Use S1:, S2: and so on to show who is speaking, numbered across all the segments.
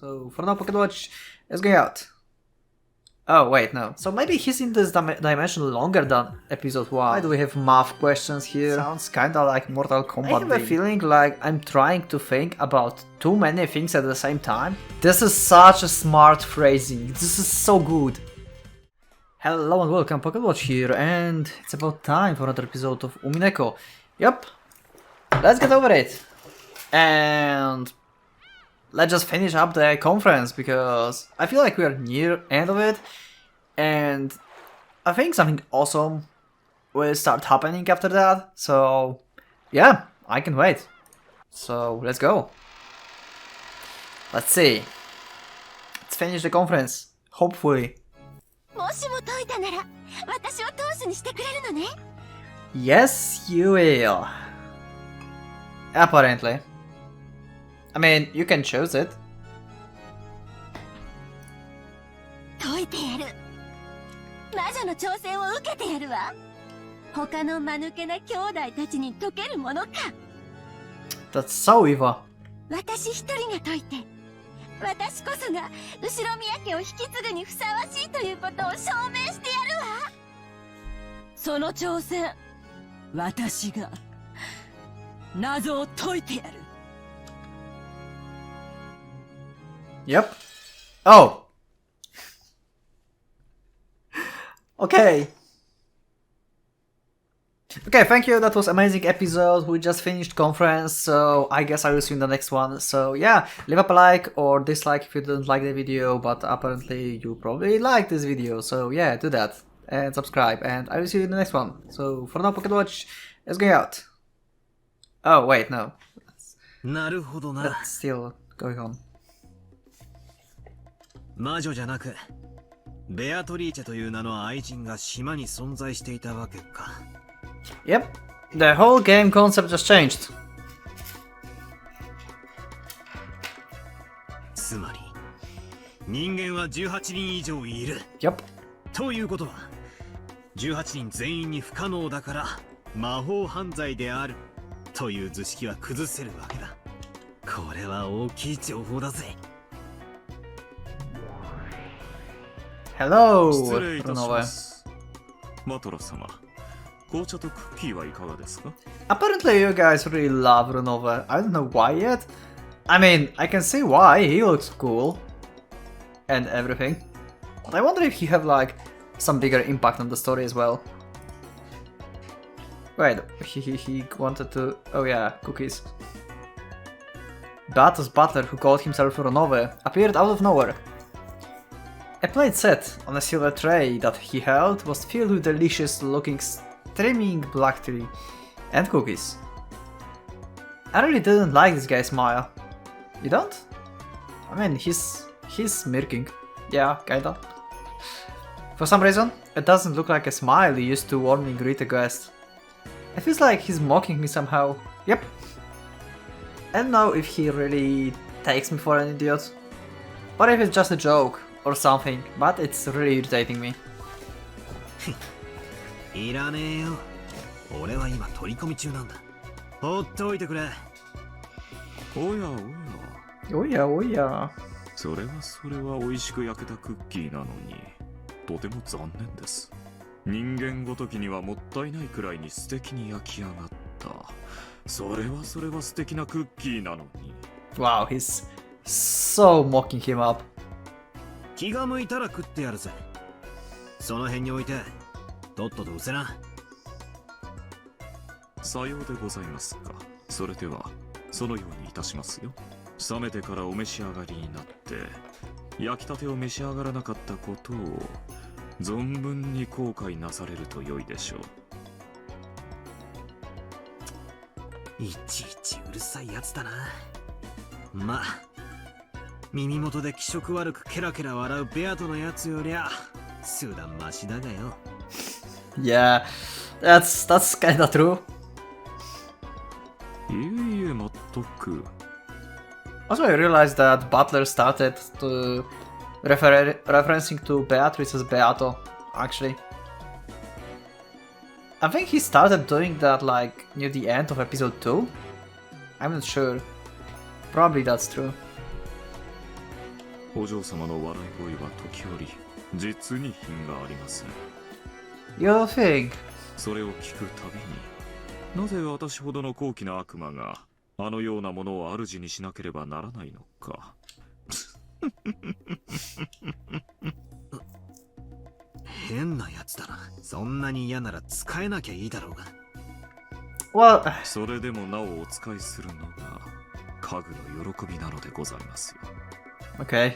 S1: So for now, Pocket Watch is going out. Oh wait, no. So maybe he's in this dimension longer than episode 1. Why do we have math questions here? Sounds kinda like Mortal Kombat. I have a feeling like I'm trying to think about too many things at the same time. This is such a smart phrasing. This is so good. Hello and welcome, Pocket Watch here, and it's about time for another episode of Umineko. Yep, let's get over it. And let's just finish up the conference, because I feel like we are near end of it. And I think something awesome will start happening after that. So yeah, I can wait. So let's go. Let's see. Let's finish the conference, hopefully. Yes, you will. Apparently. I mean, you can choose it. That's so evil.
S2: 私こそが後ろ宮家を引き継ぐにふさわしいということを証明してやるわ。その挑戦、私が謎を解いてやる。
S1: Yep. Oh. Okay. Okay, thank you. That was amazing episode. We just finished conference, so I guess I will see you in the next one. So yeah, leave up a like or dislike if you didn't like the video, but apparently you probably like this video. So yeah, do that and subscribe, and I will see you in the next one. So for now, Pocket Watch is going out. Oh wait, no. That's still going on.
S3: 魔女じゃなく、ベアトリーチェという名の愛人が島に存在していたわけか。
S1: Yep, the whole game concept just changed.
S3: つまり、人間は18人以上いる。
S1: Yep.
S3: ということは、18人全員に不可能だから魔法犯罪であるという図式は崩せるわけだ。これは大きい情報だぜ。
S1: Hello,
S4: 失礼いたします。マトラ様、紅茶とクッキーはいかがですか?
S1: Apparently you guys really love Runova. I don't know why yet. I mean, I can see why. He looks cool and everything. But I wonder if he have like some bigger impact on the story as well. Wait, he wanted to... Oh yeah, cookies. Bato's butler, who called himself Runova, appeared out of nowhere. A plate set on a silver tray that he held was filled with delicious looking streaming black tea and cookies. I really didn't like this guy's smile. You don't? I mean, he's smirking. Yeah, kinda. For some reason, it doesn't look like a smile he used to warmly greet a guest. It feels like he's mocking me somehow. Yep. I don't know if he really takes me for an idiot, or if it's just a joke or something, but it's really irritating me.
S3: いらねえよ。俺は今取り込み中なんだ。放っておいてくれ。
S4: おやおや。
S1: おやおや。
S4: それは美味しく焼けたクッキーなのに、とても残念です。人間ごときにはもったいないくらいに素敵に焼き上がった。それは素敵なクッキーなのに。
S1: Wow, he's so mocking him up.
S3: 気が向いたら食ってやるぜ。その辺に置いて、とっととうせな。
S4: さようでございますか。それでは、そのようにいたしますよ。冷めてからお召し上がりになって、焼きたてを召し上がらなかったことを、存分に後悔なされると良いでしょう。
S3: いちいちうるさいやつだな。まあ。耳元で気色悪くケラケラ笑うベアトのやつよりゃ数段マシだがよ。
S1: Yeah, that's kinda true.
S4: いえいえ、まったく。
S1: Also, I realized that Butler started to referencing to Beatrice as Beato, actually. I think he started doing that like near the end of episode 2. I'm not sure. Probably that's true.
S4: お嬢様の笑い声は時折実に品があります。
S1: You think?
S4: それを聞くたびに、なぜ私ほどの高貴な悪魔があのようなものを主にしなければならないのか。
S3: 変なやつだな。そんなに嫌なら使えなきゃいいだろうが。
S1: Well,
S4: それでもなおお使いするのが家具の喜びなのでございますよ。
S1: okay.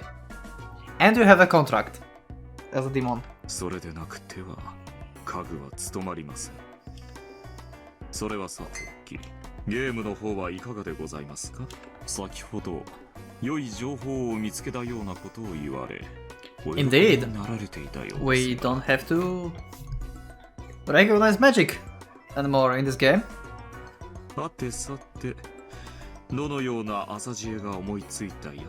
S1: And you have a contract as a demon.
S4: それでなくては家具は務まりません。それはさておき、ゲームの方はいかがでございますか。先ほど良い情報を見つけたようなことを言われ、
S1: Indeed.
S4: なられていたようです。
S1: We don't have to recognize magic anymore in this game.
S4: さてさて、どのような朝知恵が思いついたや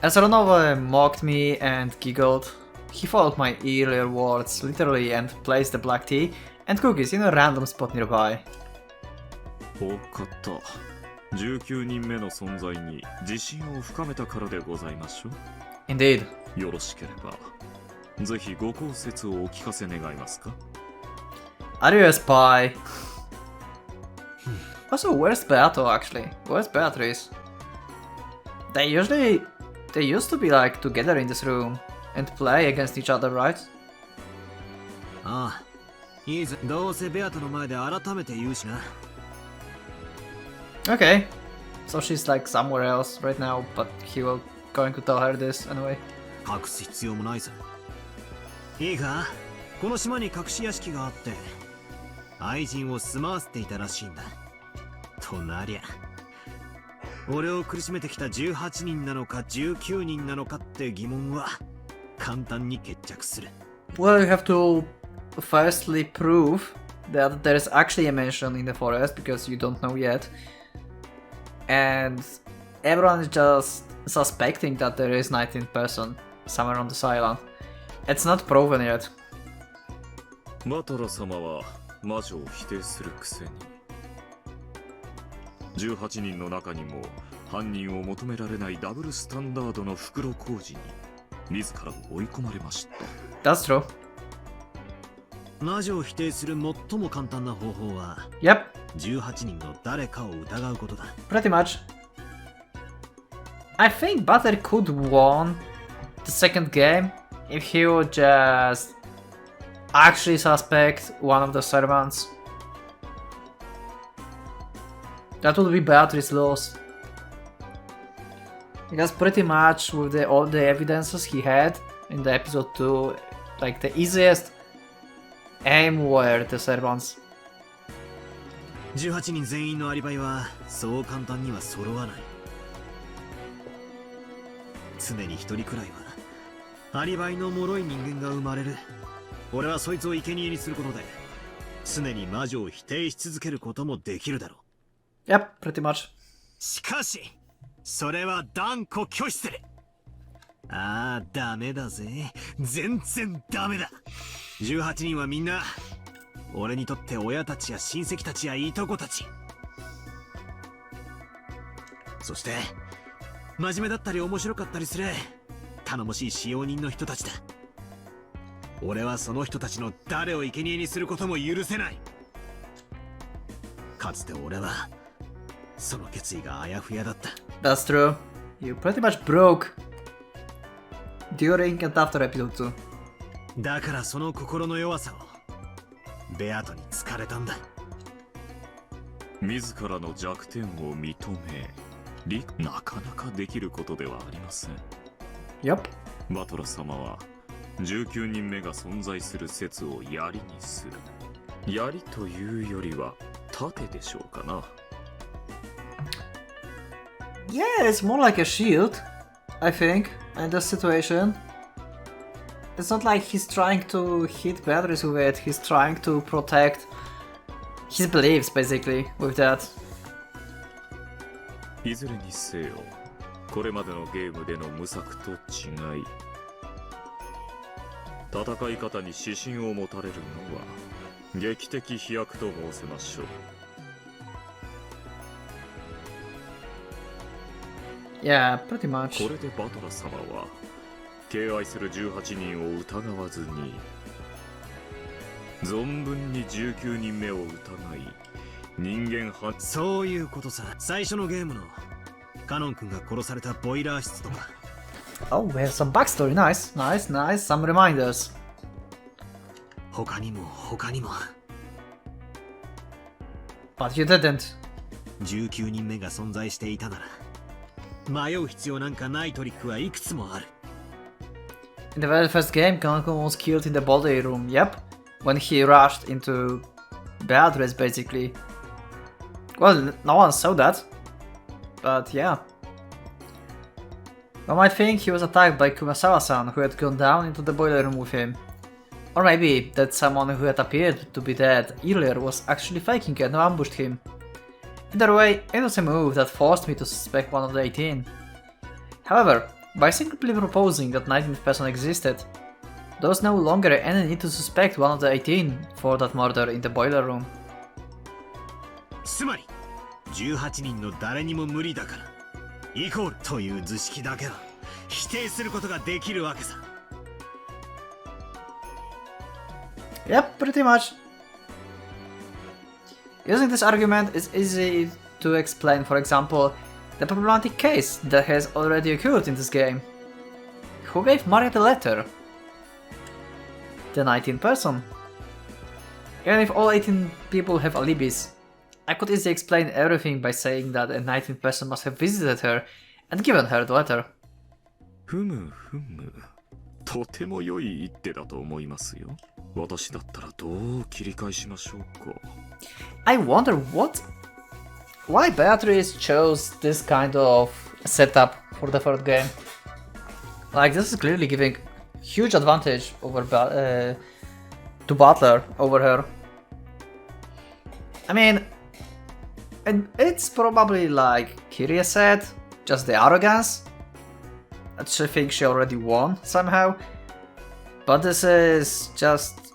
S4: ら。
S1: As Ronova mocked me and giggled, he followed my earlier words literally and placed the black tea and cookies in a random spot nearby.
S4: お方、19人目の存在に自信を深めたからでございましょう。
S1: Indeed.
S4: よろしければ、ぜひご考説をお聞かせ願いますか。
S1: Are you a spy? Also, where's Beato actually? Where's Beatrice? They used to be like together in this room and play against each other, right?
S3: ああ、いいぜ。どうせベアトの前で改めて言うしな。
S1: Okay. So she's like somewhere else right now, but he will going to tell her this anyway.
S3: 隠す必要もないさ。いいか、この島に隠し屋敷があって、愛人を住まわせていたらしいんだ。となりゃ、俺を苦しめてきた18人なのか19人なのかって疑問は簡単に決着する。
S1: Well, you have to firstly prove that there is actually a mansion in the forest because you don't know yet. And everyone is just suspecting that there is 19th person somewhere on this island. It's not proven yet.
S4: マトラ様は魔女を否定するくせに、18人の中にも犯人を求められないダブルスタンダードの袋小路に自らを追い込まれました。
S1: That's true.
S3: 魔女を否定する最も簡単な方法は、
S1: Yep,
S3: 18人の誰かを疑うことだ。
S1: pretty much. I think Butter could won the second game if he would just actually suspect one of the servants. That would be Beatrice's loss. Because pretty much with all the evidences he had in the episode 2, like the easiest aim were the servants.
S3: 18人全員のアリバイはそう簡単には揃わない。常に一人くらいはアリバイの脆い人間が生まれる。俺はそいつを生贄にすることで常に魔女を否定し続けることもできるだろう。
S1: Yep, pretty much.
S3: しかしそれは断固拒否する。ああ、ダメだぜ。全然ダメだ。18人はみんな俺にとって親たちや親戚たちやいとこたち、そして真面目だったり面白かったりする頼もしい使用人の人たちだ。俺はその人たちの誰を生贄にすることも許せない。かつて俺はその決意があやふやだった。
S1: That's true. You pretty much broke during and after episode 2.
S3: だからその心の弱さをベアトに疲れたんだ。
S4: 自らの弱点を認め、なかなかできることではありません。
S1: Yep.
S4: バトラ様は19人目が存在する説を槍にする。槍というよりは盾でしょうかな。
S1: Yeah, it's more like a shield, I think, in this situation. It's not like he's trying to hit Beatrice with it, he's trying to protect his beliefs, basically, with that.
S4: いずれにせよ、これまでのゲームでの無策と違い、戦い方に指針を持たれるのは劇的飛躍と申せましょう。
S1: Yeah, pretty much.
S4: これでバトラ様は敬愛する18人を疑わずに存分に19人目を疑い人間は
S3: そういうことさ。最初のゲームのカノン君が殺されたボイラー室とか。
S1: Oh, we have some backstory. Nice, nice, nice. Some reminders.
S3: 他にも他にも
S1: But you didn't.
S3: 19人目が存在していたなら迷う必要なんかないトリックはいくつもある。
S1: In the very first game, Kanako was killed in the body room. Yep, when he rushed into Beatrice, basically. Well, no one saw that. But yeah. One might think he was attacked by Kumasawa-san, who had gone down into the boiler room with him. Or maybe that someone who had appeared to be dead earlier was actually faking and ambushed him. Either way, it was a move that forced me to suspect one of the 18. However, by simply proposing that 19th person existed, there was no longer any need to suspect one of the 18 for that murder in the boiler room.
S3: つまり18人の誰にも無理だからイコールという図式だけは否定することができるわけさ。
S1: Yep, pretty much. Using this argument is easy to explain, for example, the problematic case that has already occurred in this game. Who gave Maria the letter? The 19th person. Even if all 18 people have alibis, I could easily explain everything by saying that a 19th person must have visited her and given her the letter.
S4: ふむふむとても良い一手だと思いますよ。私だったらどう切り返しましょうか。
S1: I wonder why Beatrice chose this kind of setup for the third game. Like, this is clearly giving huge advantage over to Butler over her. I mean, it's probably like Kiria said, just the arrogance. She thinks she already won somehow. But this is just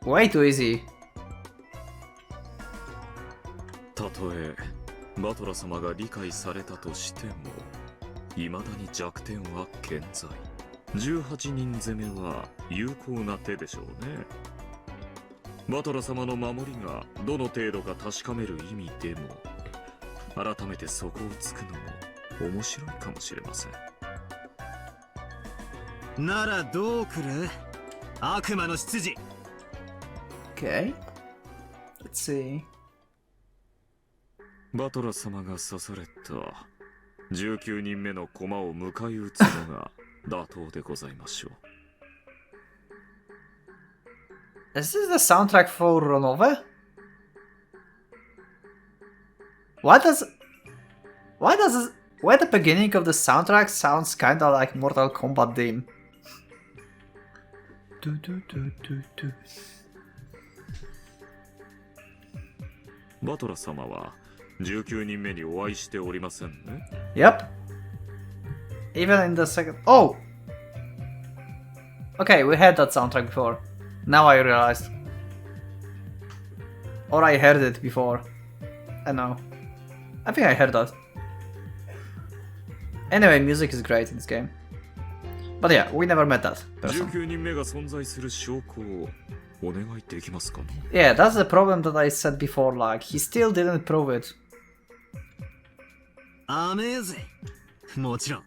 S1: way too easy.
S4: たとえバトラ様が理解されたとしても未だに弱点は健在。18人攻めは有効な手でしょうね。バトラ様の守りがどの程度か確かめる意味でも改めてそこをつくのも面白いかもしれません。
S3: ならどう来る？悪魔の執事。
S1: Okay. Let's see.
S4: バトラ様が刺された19人目の駒を迎え撃つのが妥当でございましょう。
S1: Is this the soundtrack for Ronove? Why the beginning of the soundtrack sounds kinda like Mortal Kombat theme? Do.
S4: バトラ様は19人目にお会いしておりませんね。
S1: Yep. Even in the second. Oh! Okay, we had that soundtrack before. Now I realized. Or I heard it before. I don't know. I think I heard that. Anyway, music is great in this game. But yeah, we never met that person.
S4: 19人目が存在する証拠をお願いできますかね。
S1: Yeah, that's the problem that I said before, like, he still didn't prove it.
S3: アメーゼ。もちろん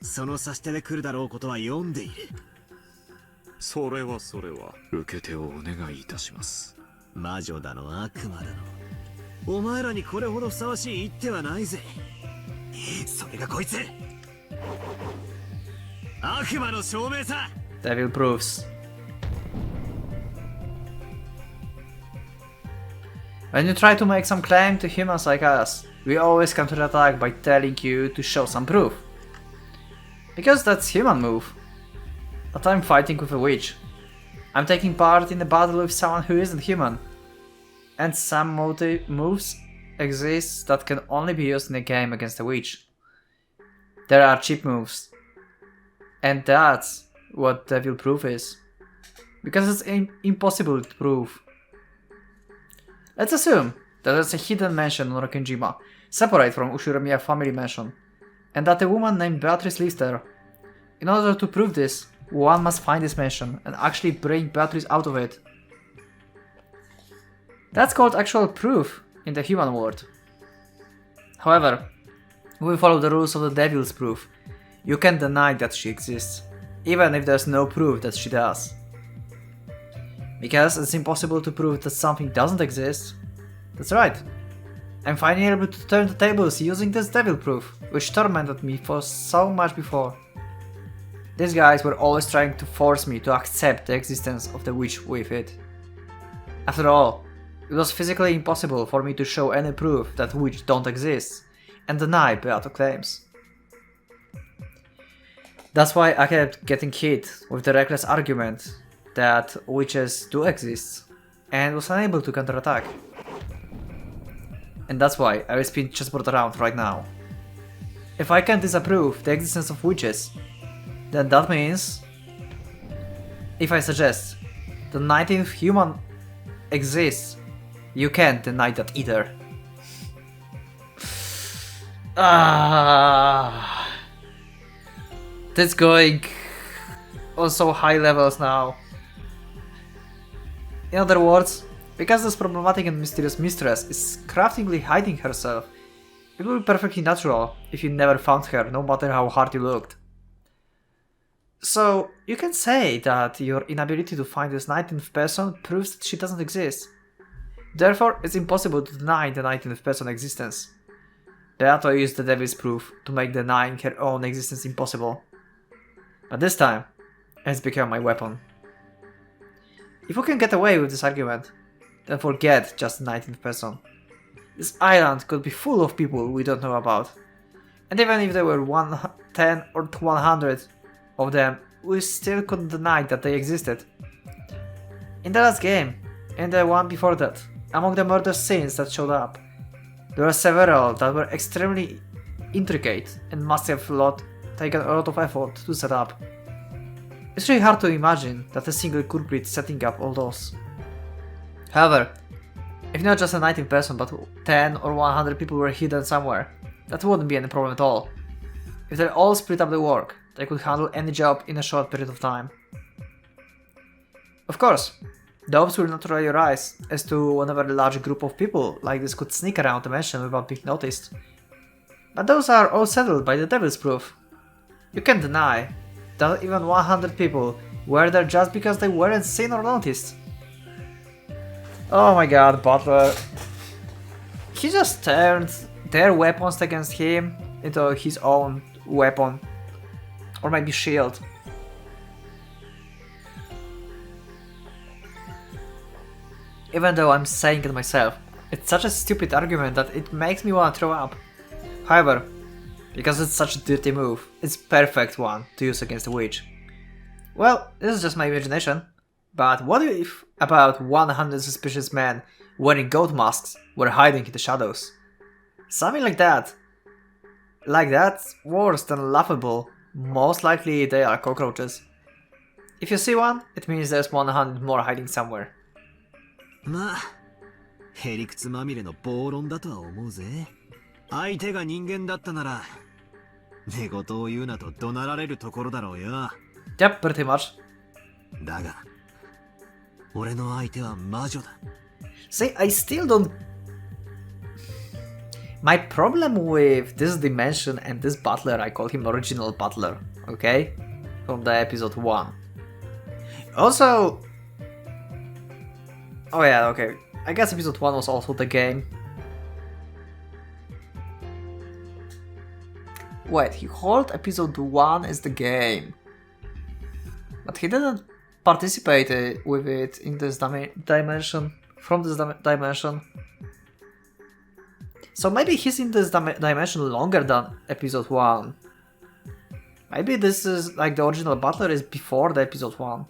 S3: その差し手で来るだろうことは読んでいる。
S4: それは受け手をお願いいたします。
S3: 魔女だの悪魔だのお前らにこれほどふさわしい一手はないぜ。それがこいつ悪魔の証明さ。
S1: Devil proofs. When you try to make some claim to humans like us, we always counterattack by telling you to show some proof. Because that's human move. But I'm fighting with a witch. I'm taking part in a battle with someone who isn't human. And some moves exist that can only be used in a game against a witch. There are cheap moves. And that's what Devil Proof is. Because it's impossible to prove. Let's assume that there's a hidden mansion on Rokenjima, separate from Ushiromiya family mansion. and that a woman named Beatrice lives there. In order to prove this, one must find this mansion and actually bring Beatrice out of it. That's called actual proof in the human world. However, if we follow the rules of the devil's proof, you can't deny that she exists, even if there's no proof that she does. Because it's impossible to prove that something doesn't exist. That's right. I'm finally able to turn the tables using this devil proof, which tormented me for so much before. These guys were always trying to force me to accept the existence of the witch with it. After all, it was physically impossible for me to show any proof that witches don't exist and deny Beato claims. That's why I kept getting hit with the reckless argument that witches do exist and was unable to counterattack. And that's why I will spin chessboard around right now. If I can disapprove the existence of witches, then that means if I suggest the 19th human exists, you can't deny that either. That's going on so high levels now. In other words, because this problematic and mysterious mistress is craftingly hiding herself, it would be perfectly natural if you never found her, no matter how hard you looked. So, you can say that your inability to find this 19th person proves that she doesn't exist. Therefore, it's impossible to deny the 19th person's existence. Beato used the devil's proof to make denying her own existence impossible. But this time, it's become my weapon. If we can get away with this argument, then forget just the 19th person. This island could be full of people we don't know about. And even if there were 10 or 100 of them, we still couldn't deny that they existed. In the last game, and the one before that, among the murder scenes that showed up, there were several that were extremely intricate and must have taken a lot of effort to set up. It's really hard to imagine that a single culprit setting up all those. However, if not just a 19th person but 10 or 100 people were hidden somewhere, that wouldn't be any problem at all. If they all split up the work, they could handle any job in a short period of time. Of course, doubts will naturally arise as to whenever a large group of people like this could sneak around the mansion without being noticed. But those are all settled by the devil's proof. You can't deny that even 100 people were there just because they weren't seen or noticed. Oh my god, Butler. He just turned their weapons against him into his own weapon. Or maybe shield. Even though I'm saying it myself, it's such a stupid argument that it makes me want to throw up. However, because it's such a dirty move, it's a perfect one to use against a witch. Well, this is just my imagination, but what if about 100 suspicious men wearing goat masks were hiding in the shadows? Something like that. Like that's worse than laughable. Most likely they are cockroaches. If you see one, it means there's 100 more hiding somewhere.
S3: まあ、へりくつまみれの暴論だとは思うぜ。相手が人間だったなら、寝言を言うなと怒鳴られるところだろうよ。
S1: Yep, pretty much.
S3: だが、俺の相手は魔女だ。
S1: See, I still don't... My problem with this dimension and this butler, I call him original butler, okay? From the episode 1. Also... Oh yeah, okay. I guess episode 1 was also the game. Wait, he called episode 1 as the game. But he didn't participate with it in this dimension, from this dimension. So maybe he's in this dimension longer than episode 1. Maybe this is like the original butler is before the episode 1.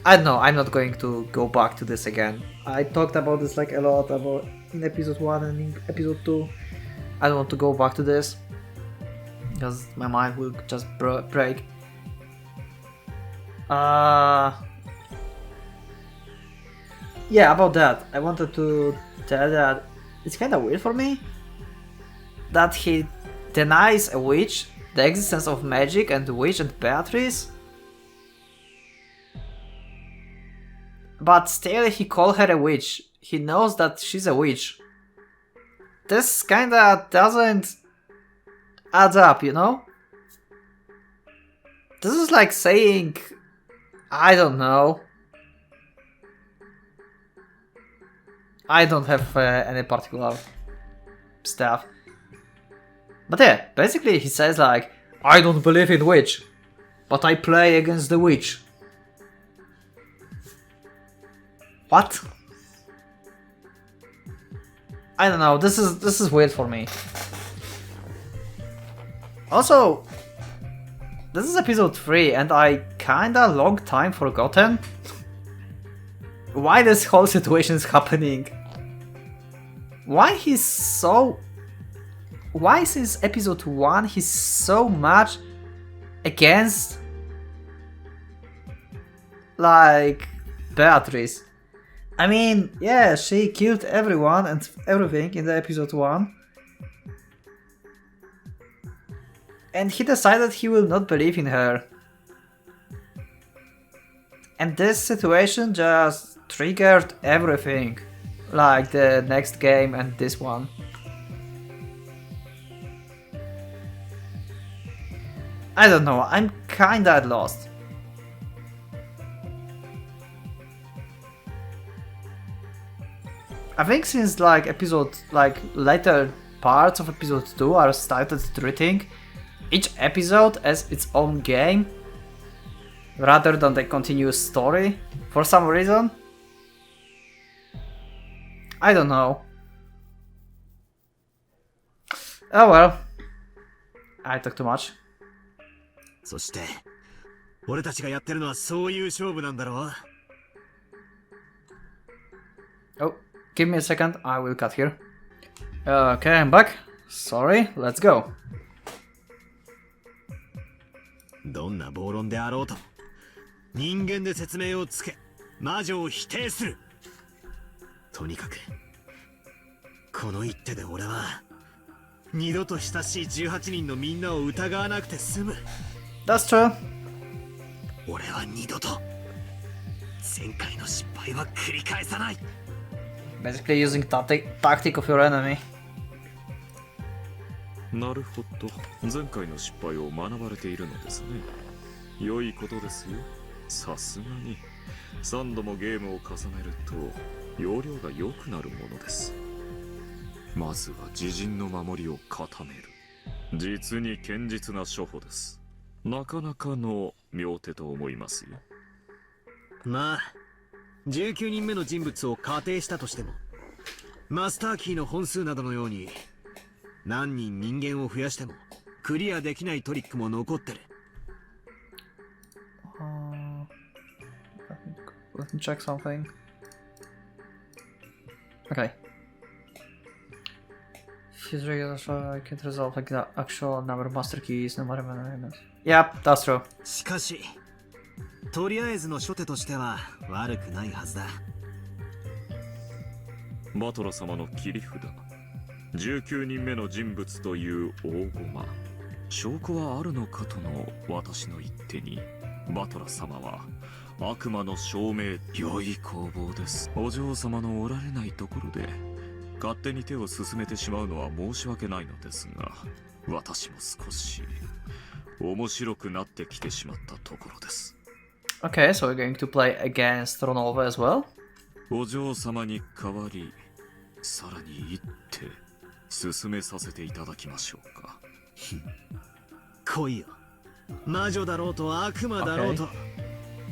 S1: I don't know, I'm not going to go back to this again. I talked about this like a lot about in episode 1 and in episode 2. I don't want to go back to this because my mind will just break. Yeah, about that. I wanted to tell that it's kind of weird for me that he denies a witch, the existence of magic and the witch and Beatrice. But still he called her a witch. He knows that she's a witch. This kinda doesn't add up, you know? This is like saying, I don't know. I don't have any particular stuff. But yeah, basically he says like, I don't believe in witch, but I play against the witch. What? I don't know, this is weird for me. Also, this is episode 3 and I kinda long time forgotten why this whole situation is happening. Why since episode 1 he's so much against like Beatrice. I mean, yeah, she killed everyone and everything in the episode 1. And he decided he will not believe in her. And this situation just triggered everything. Like the next game and this one. I don't know, I'm kinda at lost. I think since like later parts of episode 2 are started treating each episode as its own game rather than the continuous story for some reason. I don't know. Oh well. I talk too much.
S3: そして、俺たちがやってるのはそういう勝負なんだろう。
S1: Oh, give me a second, I will cut here. Okay, I'm back. Sorry, let's go.
S3: どんな暴論であろうと、人間で説明をつけ、魔女を否定する。とにかく、この一手で俺は、二度と親しい18人のみんなを疑わなくて済む。
S1: That's true.
S3: 俺は二度と、前回の失敗は繰り返さない。
S1: Basically using tactic of your enemy.
S4: なるほど。前回の失敗を学ばれているのですね。良いことですよ。さすがに。3度もゲームを重ねると、容量が良くなるものです。まずは自陣の守りを固める。実に堅実な処方です。なかなかの妙手と思いますよ。
S3: まあ、19人目の人物を仮定したとしても、マスターキーの本数などのように、何人人間を増やしてもクリアできないトリックも残ってる。
S1: Let me check something. Okay. His regular I can't resolve like the actual number of master keys no matter what. Yep, that's true.
S3: しかし、とりあえずの初手としては悪くないはずだ。
S4: バトラ様の切り札。19人目の人物という大駒。証拠はあるのかとの私の一手に、バトラ様は悪魔の証明。良い攻防です。お嬢様のおられないところで勝手に手を進めてしまうのは申し訳ないのですが、私も少し面白くなってきてしまったところです。
S1: Okay, so we're going to play against Ronova as well.
S4: お嬢様に代わり、さらに一手進めさせていただきましょうか。
S3: 来いよ。魔女だろうと悪魔だろうと、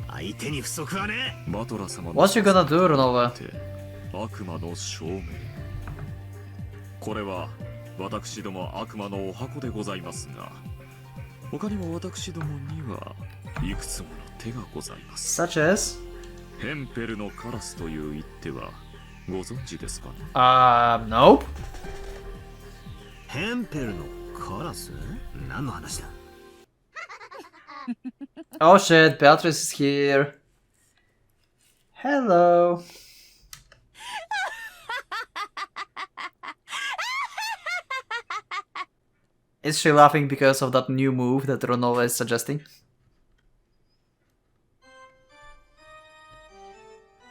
S3: 相手に不足はねえ。
S4: バトラ様の
S1: What you gonna do, Ronova?
S4: 悪魔の証明。これは私ども悪魔のお箱でございますが、他にも私どもにはいくつもの手がございます。
S1: Such as?
S4: ヘンペルのカラスという一手はご存知ですかね。
S1: Nope.
S3: ヘンペルのカラス？何の話だ？
S1: Oh shit, Beatrice is here. Hello. Is she laughing because of that new move that Ronova is suggesting?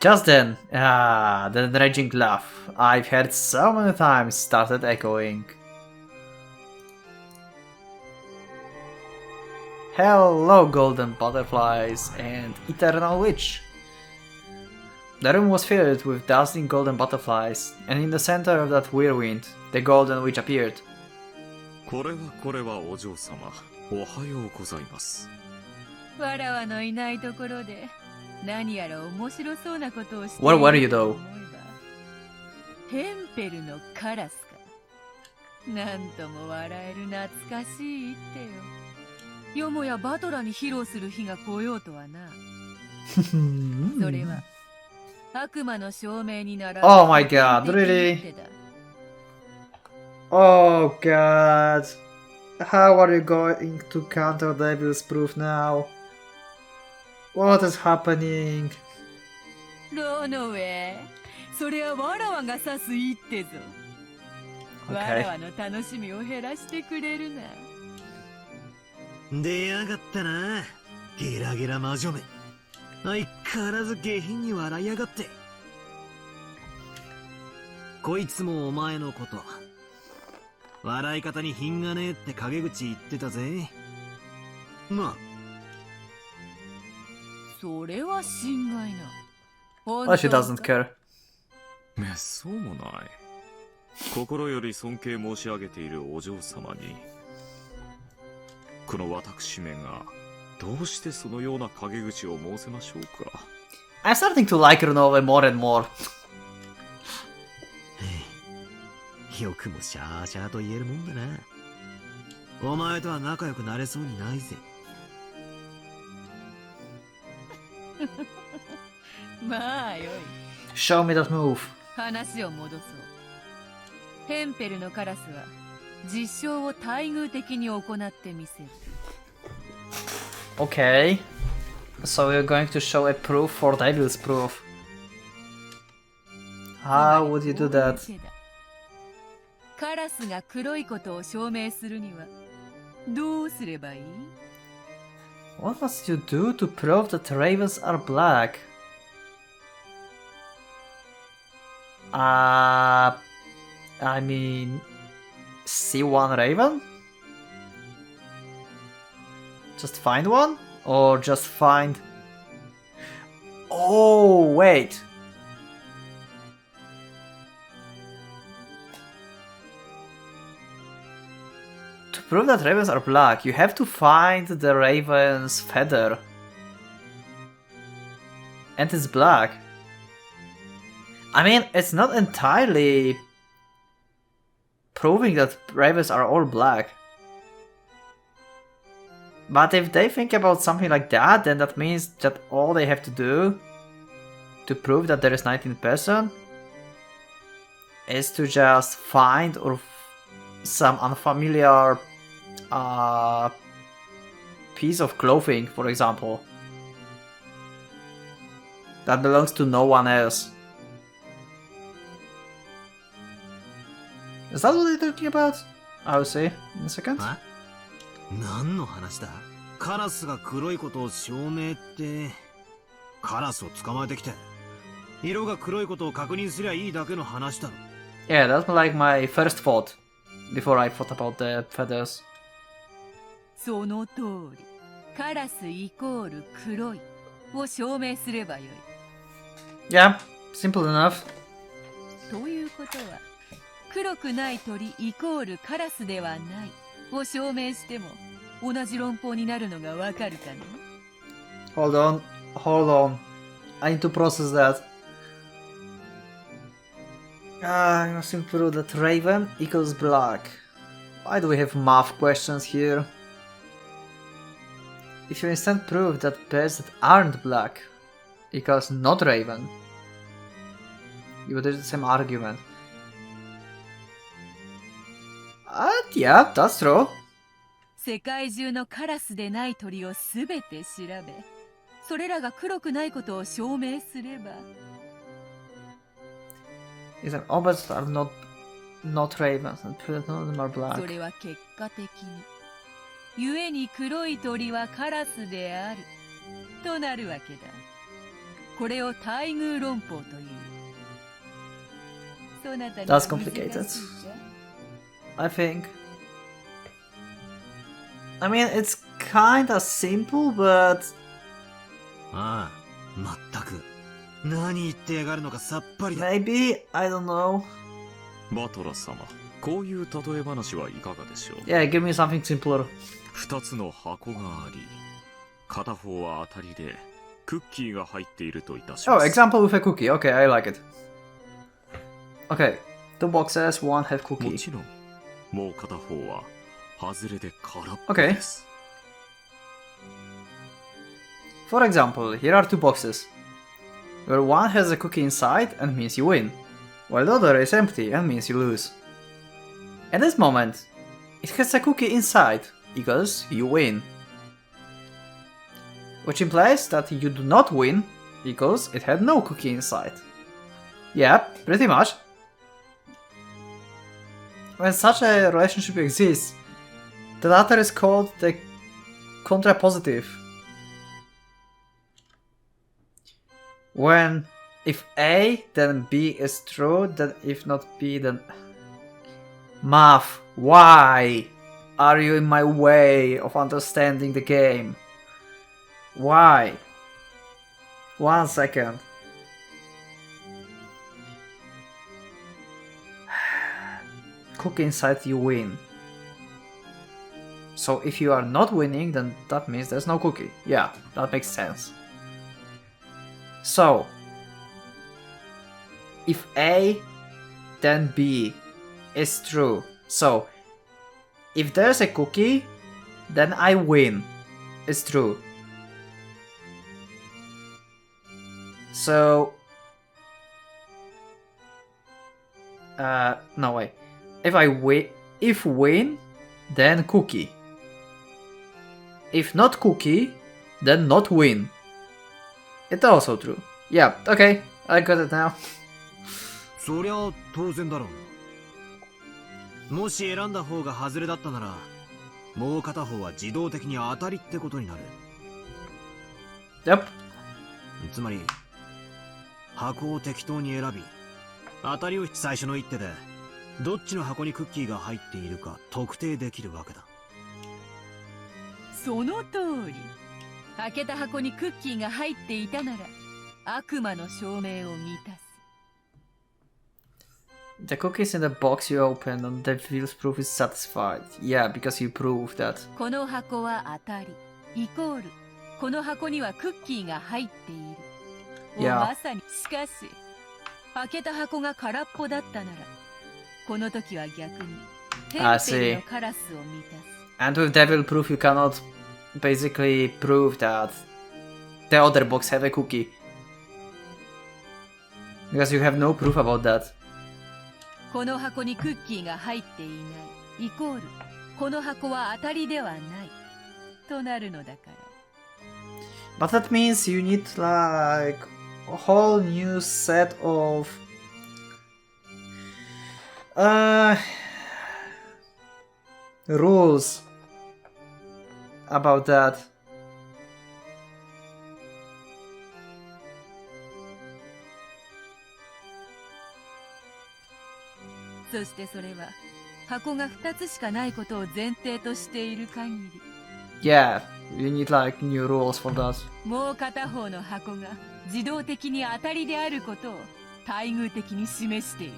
S1: Just then, the enraging laugh I've heard so many times started echoing. Hello, golden butterflies and eternal witch. The room was filled with dazzling golden butterflies, and in the center of that whirlwind, the golden witch appeared.
S4: これはお嬢様、おはようございます。
S5: わらわのいないところで何やら面白そうなことをしている。
S1: Where were you though?
S5: ヘンペルのカラスか。なんとも笑える懐かしい一手よ。よもやバトラに披露する日が来ようとはな。それは悪魔の証明になら。
S1: Oh my god, really? Oh god. How are you going to counter Devil's Proof now? What is happening?
S5: ローノウェイ、それはわらわが指す一手ぞ。わらわの楽しみを減らしてくれるな。
S3: 出やがったな、ゲラゲラ魔女め。相変わらず下品に笑いやがって。こいつもお前のこと、笑い方に品がねえって陰口言ってたぜ。まあ
S5: それは心外な。
S1: Well, she doesn't care.
S4: そうもない。心より尊敬申し上げているお嬢様に、この私めがどうしてそのような陰口を申せましょうか。
S1: I'm starting to like Runove more and more.
S3: よくもシャーシャーと言えるもんだな。お前とは仲良くなれそうにないぜ。
S5: まあよい。
S1: Show me that move.
S5: 話を戻そう。ヘンペルのカラスは実証を待遇的に行ってみせる。
S1: Okay. So we're going to show a proof for Devil's Proof. How would you do that?
S5: カラスが黒いことを証明するにはどうすればいい？
S1: What must you do to prove that ravens are black? I mean, see one raven? Just find one? Or just find... Oh, wait! To prove that ravens are black, you have to find the raven's feather. And it's black. I mean, it's not entirely proving that ravens are all black. But if they think about something like that, then that means that all they have to do to prove that there is 19th person is to just find or some unfamiliar piece of clothing, for example, that belongs to no one else. Is that what they're talking about? I will see in a second.
S3: 何の話だ？カラスが黒いことを証明って、カラスを捕まえてきて色が黒いことを確認すりゃいいだけの話だろ。
S1: Yeah, that's like my first thought before I thought about the feathers.
S5: その通り、カラスイコール黒いを証明すればよい。
S1: Yeah, simple enough.
S5: ということは、黒くない鳥イコールカラスではないを証明しても同じ論法になるのがわかるかね。
S1: Hold on. I need to process that. I must improve that raven equals black. Why do we have math questions here? If you instead prove that birds that aren't black equals not raven, you would do the same argument. Yeah, that's true.
S5: 世界中のカラスでない鳥をすべて調べ、それらが黒くないことを証明すれば。
S1: Is an all birds are not not ravens, and none of them are black.
S5: それは結果的に故に黒い鳥はカラスであるとなるわけだ。これを対偶論法という。そなたには
S1: That's complicated. I think. I mean, it's kinda simple, but
S3: ああ、まったく何言ってやがるのかさっぱりだ。
S1: maybe, I don't know.
S4: バトラ様、こういう例え話はいかがでしょう。
S1: Yeah, give me something simpler.
S4: 2つの箱があり、片方は当たりでクッキーが入っているといたしま
S1: Oh,
S4: す。
S1: example with a cookie. Okay, I like it. Okay, two boxes, one have
S4: も
S1: cookie.
S4: ちろん、もう片方は外れで空っぽです。
S1: For example, here are two boxes, where one has a cookie inside and means you win, while the other is empty and means you lose. At this moment, it has a cookie inside, equals you win. Which implies that you do not win, equals it had no cookie inside. Yeah, pretty much. When such a relationship exists, the latter is called the contrapositive. When if A, then B is true, then if not B, then... Math, why are you in my way of understanding the game? Why? 1 second. Cook inside, you win. So if you are not winning, then that means there's no cookie. Yeah, that makes sense. So, if A, then B is true. So, if there's a cookie, then I win. It's true. So, no way. If win, then cookie. If not cookie, then not win. It's also true. Yeah, okay, I got it now.
S3: そりゃ当然だろう。もし選んだ方が外れだったなら、もう片方は自動的に当たりってことになる。
S1: Yep.
S3: つまり、箱を適当に選び、当たりを最初の一手で、どっちの箱にクッキーが入っているか特定できるわけだ。
S5: その通り。開けた箱にクッキーが入っていたなら悪魔の証明を満たす。
S1: The cookies in the box you open and the devil's proof is satisfied. Yeah, because you proved that.
S5: この箱は当たりイコールこの箱にはクッキーが入っている。
S1: いや
S5: まさに。しかし開けた箱が空っぽだったならこの時は逆にテンペルのカラスを満たす。
S1: And with devil proof you cannot basically prove that the other box have a cookie. Because you have no proof about that.
S5: この箱にクッキーが入っていないイコールこの箱は当たりではないとなるのだから。
S1: But that means you need like a whole new set of rules about that.
S5: そしてそれは箱が2つしかないことを前提としている限り。
S1: Yeah, you need like new rules for that.
S5: もう片方の箱が自動的に当たりであることを対偶的に示している。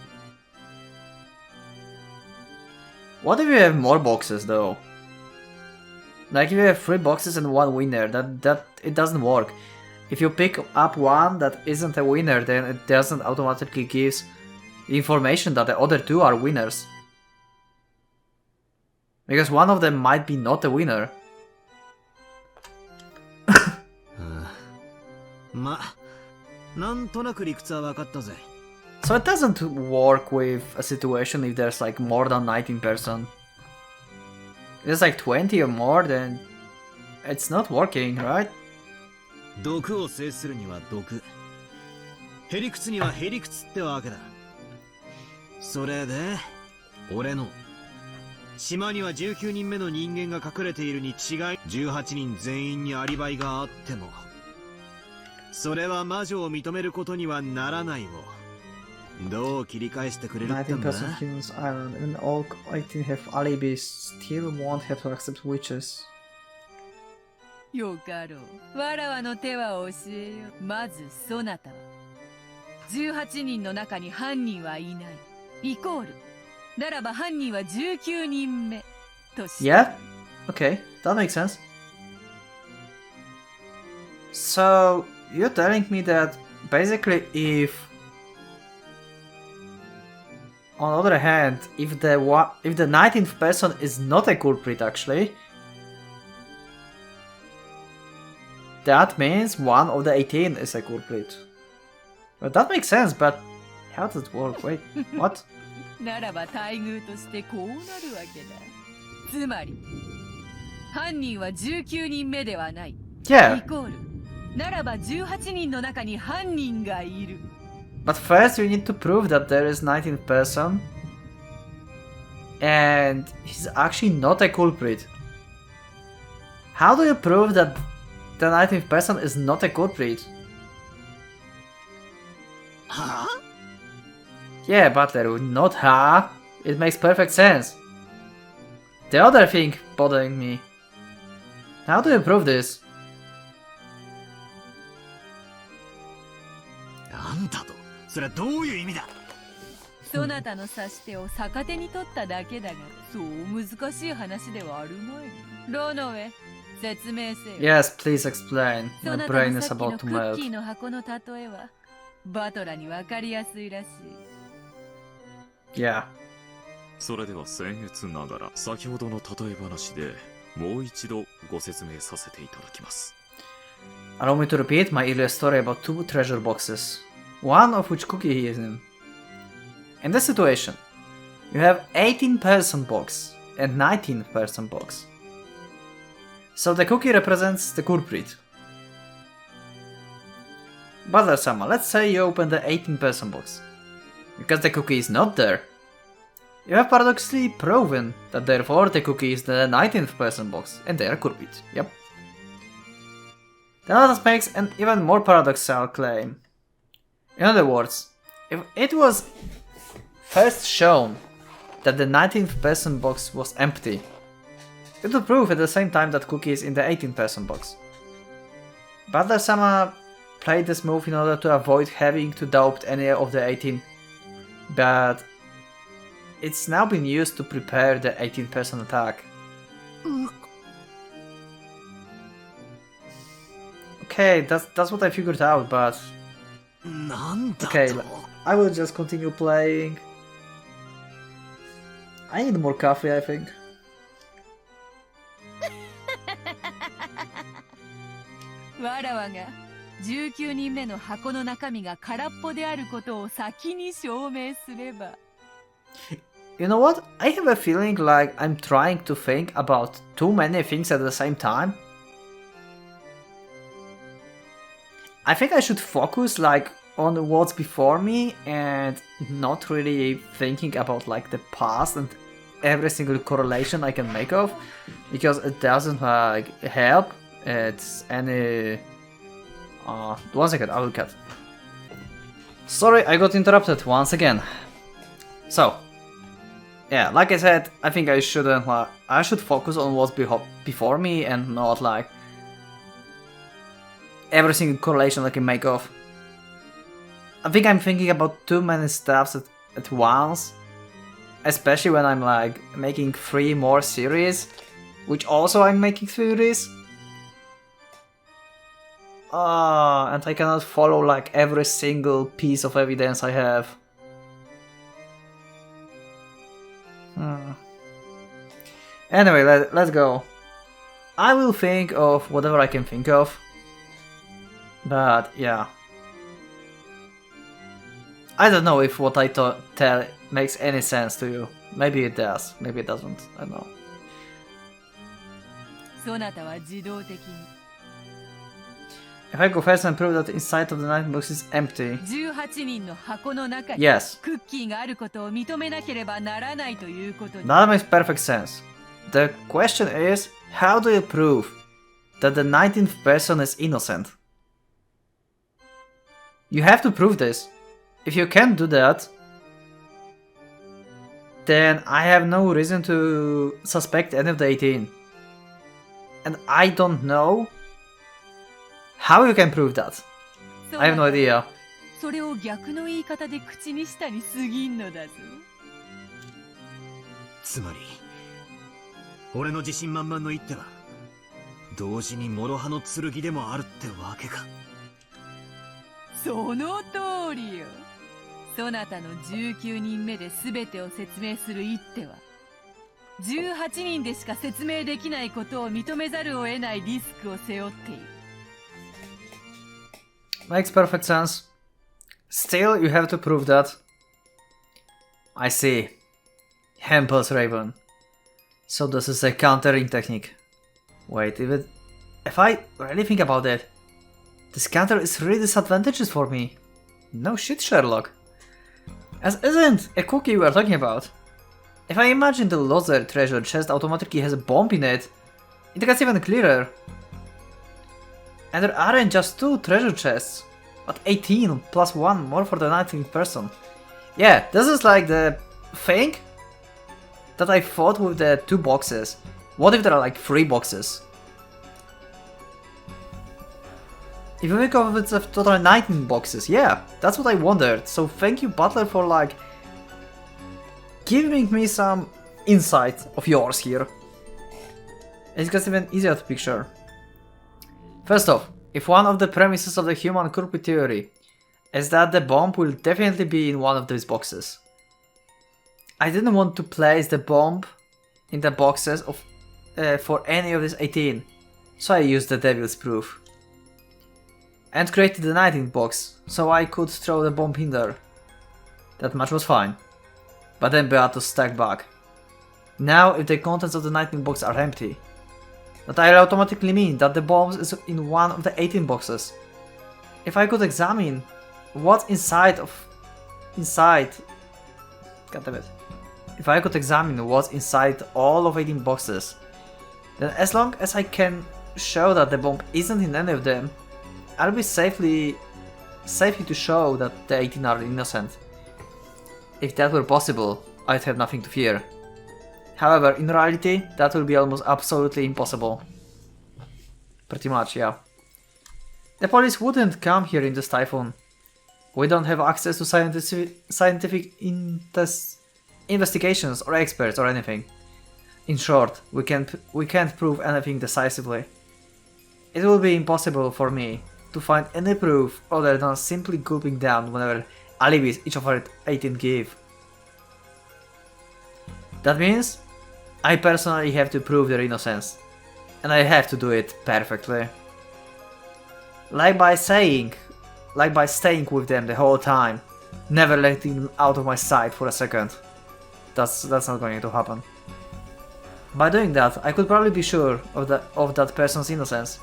S1: What if you have more boxes though? Like if you have 3 boxes and 1 winner, that it doesn't work. If you pick up one that isn't a winner, then it doesn't automatically give information that the other 2 are winners. Because one of them might be not a winner.
S3: ま、なんとなく理屈は分かったぜ。
S1: So it doesn't work with a situation if there's like more than 19 person. If there's like 20 or more, then it's not working, right?
S3: 毒を制するには毒。へりくつにはへりくつってわけだ。それで、俺の島には19人目の人間が隠れているに違い、18人全員にアリバイがあってもそれは魔女を認めることにはならないをどう切り返してくれるってんだ。
S1: 19% humans island, even all 18 have alibis, still won't have to accept witches.
S5: よかろう。わらわの手は教えよう。まずそなたは18人の中に犯人はいないイコールならば犯人は19人目として。
S1: Yeah? Okay, that makes sense. So, you're telling me that basically if... On the other hand, if the 19th person is not a culprit actually, that means one of the 18 is a culprit. Well, that makes sense, but how does it work? Wait, what?
S5: ならば待遇としてこうなるわけだ。つまり犯人は19人目ではない。
S1: Yeah.
S5: イコールならば18人の中に犯人がいる。
S1: But first you need to prove that there is 19th person and he's actually not a culprit. How do you prove that the 19th person is not a culprit?
S3: はぁ
S1: Yeah, Butler, not huh? It makes perfect sense. The other thing bothering me. How do you prove this?
S3: なんだとそれはどういう意味だ。
S5: そなたの指し手を逆手に取っただけだが、そう難しい話ではあるまい。ロノウェ、説明せよ。
S1: Yes, please explain.
S5: そ
S1: My
S5: なた
S1: brain
S5: の
S1: is
S5: さっき
S1: about
S5: の
S1: to
S5: クッ
S1: melt.
S5: キーの箱の例えはバトラに分かりやすいらしい。
S1: Yeah.
S4: それでは僭越ながら先ほどの例え話でもう一度ご説明させていただきます。
S1: Allow me to repeat my earlier story about two treasure boxes, one of which Cookie is in. In this situation, you have 18-person box and 19-person box. So the Cookie represents the culprit. Butler-sama, let's say you open the 18-person box. Because the Cookie is not there, you have paradoxically proven that therefore the Cookie is the 19th person box and they are culprit. Yep. Then that makes an even more paradoxical claim. In other words, if it was first shown that the 19th person box was empty, it would prove at the same time that Cookie is in the 18th person box. Butler-sama played this move in order to avoid having to doubt any of the 18, but it's now been used to prepare the 18th person attack. Okay, that's what I figured out, but...
S3: なんだと
S1: Okay, I will just continue playing. I need more coffee, I think.
S5: わらわが19人目の箱の中身が空っぽであることを先に証明すれば。
S1: You know what? I have a feeling like I'm trying to think about too many things at the same time. I think I should focus like on what's before me and not really thinking about like the past and every single correlation I can make of, because it doesn't like help. It's any... one second, I will cut. Sorry, I got interrupted once again. So, yeah, like I said, I think I shouldn't I should focus on what's before me and not like every single correlation I can make of. I think I'm thinking about too many steps at once, especially when I'm like making 3 more series, which also I'm making theories. And I cannot follow like every single piece of evidence I have. Anyway, let's go. I will think of whatever I can think of. But yeah. I don't know if what I tell makes any sense to you. Maybe it does, maybe it doesn't, I don't know.
S5: そなたは自動的に
S1: If I go first and prove that the inside of the 19 box is empty.
S5: 18人の箱の中に
S1: Yes.
S5: クッキーがあることを認めなければならないということに。
S1: That makes perfect sense. The question is, how do you prove that the 19th person is innocent? You have to prove this. If you can't do that, then I have no reason to suspect any of the 18. And I don't know how you can prove that. I have no idea.
S5: それを逆の言い方で口にしたに過ぎんのだぞ。
S3: つまり俺の自信満々の一手は同時に諸刃の剣でもあるってわけか。
S5: その通りよ。そなたの19人目で全てを説明する一手は18人でしか説明できないことを認めざるを得ないリスクを背負っている。
S1: Makes perfect sense. Still, you have to prove that. I see. Hempel's Raven. So this is a countering technique. Wait, if I really think about it, this counter is really disadvantageous for me. No shit, Sherlock. As isn't a cookie we are talking about. If I imagine the loser treasure chest automatically has a bomb in it, it gets even clearer. And there aren't just 2 treasure chests, but 18 plus 1 more for the 19th person. Yeah, this is like the thing that I thought with the 2 boxes. What if there are like 3 boxes? If you think of it as a total 19 boxes, yeah, that's what I wondered. So thank you, Butler, for like giving me some insight of yours here. It gets even easier to picture. First off, if one of the premises of the human curve theory is that the bomb will definitely be in one of these boxes, I didn't want to place the bomb in the boxes of for any of these 18, so I used the devil's proof. And created the 19th box, so I could throw the bomb in there. That much was fine. But then Beatus stacked back. Now, if the contents of the 19th box are empty, that will automatically mean that the bomb is in one of the 18 boxes. If I could examine what's inside... God damn it. If I could examine what's inside all of 18 boxes, then as long as I can show that the bomb isn't in any of them, I'll be safely to show that the 18 are innocent. If that were possible, I'd have nothing to fear. However, in reality, that will be almost absolutely impossible. Pretty much, yeah. The police wouldn't come here in this typhoon. We don't have access to scientific investigations or experts or anything. In short, we can't prove anything decisively. It will be impossible for me to find any proof other than simply gulping down whenever alibis each of our 18 give. That means I personally have to prove their innocence, and I have to do it perfectly. Like by staying with them the whole time, never letting them out of my sight for a second. That's not going to happen. By doing that, I could probably be sure of that person's innocence.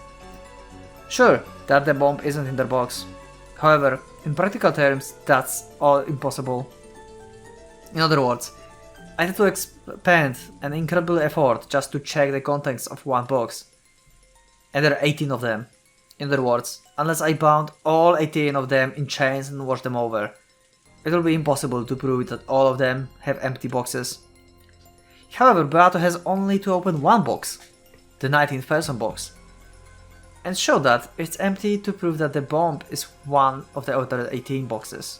S1: Sure, that the bomb isn't in their box. However, in practical terms, that's all impossible. In other words, I had to expend an incredible effort just to check the contents of one box. And there are 18 of them. In other words, unless I bound all 18 of them in chains and washed them over, it will be impossible to prove that all of them have empty boxes. However, Beato has only to open one box, the 19th person box, and show that it's empty to prove that the bomb is one of the other 18 boxes.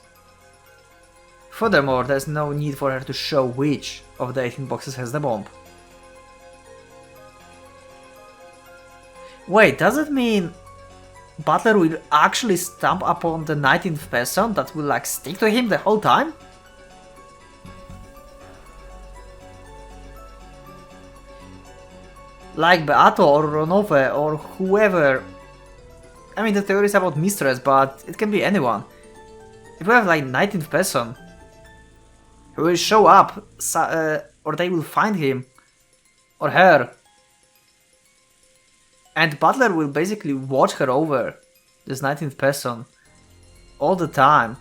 S1: Furthermore, there's no need for her to show which of the 18 boxes has the bomb. Wait, does it mean Butler will actually stump upon the 19th person that will like stick to him the whole time? Like Beato or Ronove or whoever. I mean, the theory is about Mistress, but it can be anyone. If we have like 19th person who will show up, or they will find him or her, and Butler will basically watch her over this 19th person all the time,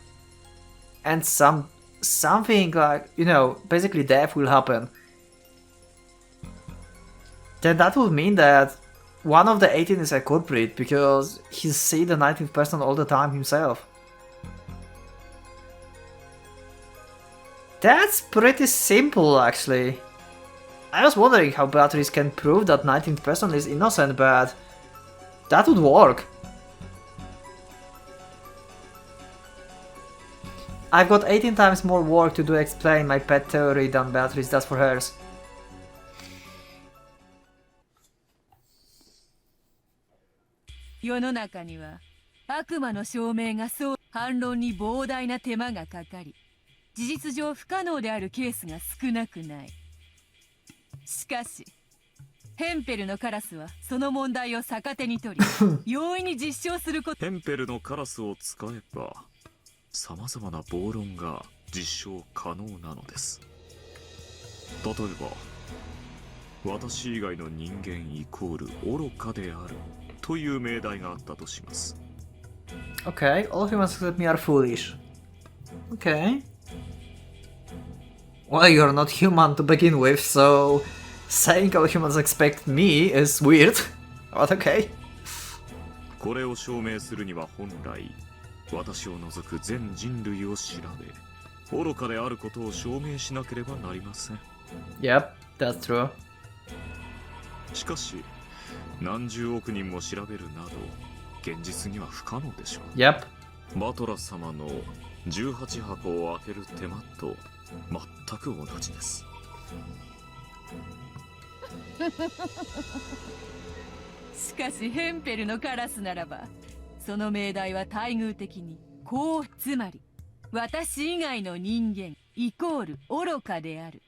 S1: and something like, you know, basically death will happen, then that would mean that one of the 18 is a culprit because he's seeing the 19th person all the time himself. That's pretty simple, actually. I was wondering how Beatrice can prove that 19th person is innocent, but that would work. I've got 18 times more work to do explain my pet theory than Beatrice does for hers.
S5: ヘンペルのカラスはその問題を逆手に取り容易に実証すること
S4: ヘンペルのカラスを使えば様々な暴論が実証可能なのです。例えば私以外の人間イコール愚かであるという命題があったとします。
S1: Okay, all humans except me are foolish. Okay. Well, you're not human to begin with, so saying all humans expect me is weird, but okay.
S4: これを証明するには本来私を除く全人類を調べ愚かであることを証明しなければなりません。
S1: Yep, that's true.
S4: しかし何十億人も調べるなど現実には不可能でしょう。
S1: Yep.
S4: バトラ様の18箱を開ける手間と全く同じです。
S5: しかしヘンペルのカラスならばその命題は待遇的にこう、つまり私以外の人間イコール愚かである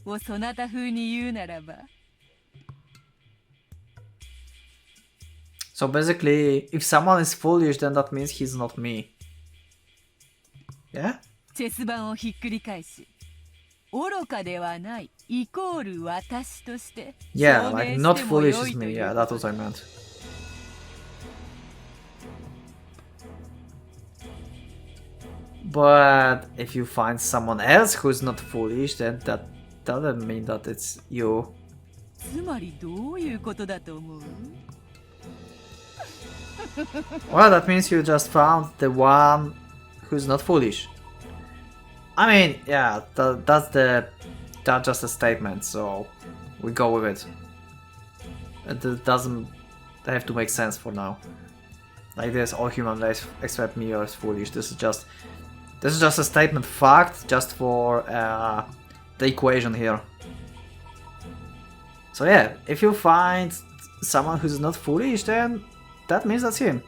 S5: をそなた風に言うならば。
S1: So basically, if someone is foolish, then that means he's not me. Yeah?
S5: チェス盤をひっくり返し愚かではないイコール私として
S1: Yeah, like not foolish is me. Yeah, that's what I meant. But if you find someone else who's not foolish, then that doesn't mean that it's you.
S5: つまりどういうことだと思う？
S1: Well, that means you just found the one who's not foolish. I mean, yeah, that's just a statement, so we go with it. It doesn't have to make sense for now. Like this, all human race except me are foolish. This is just a statement fact, just for the equation here. So yeah, if you find someone who's not foolish, then that means that's him.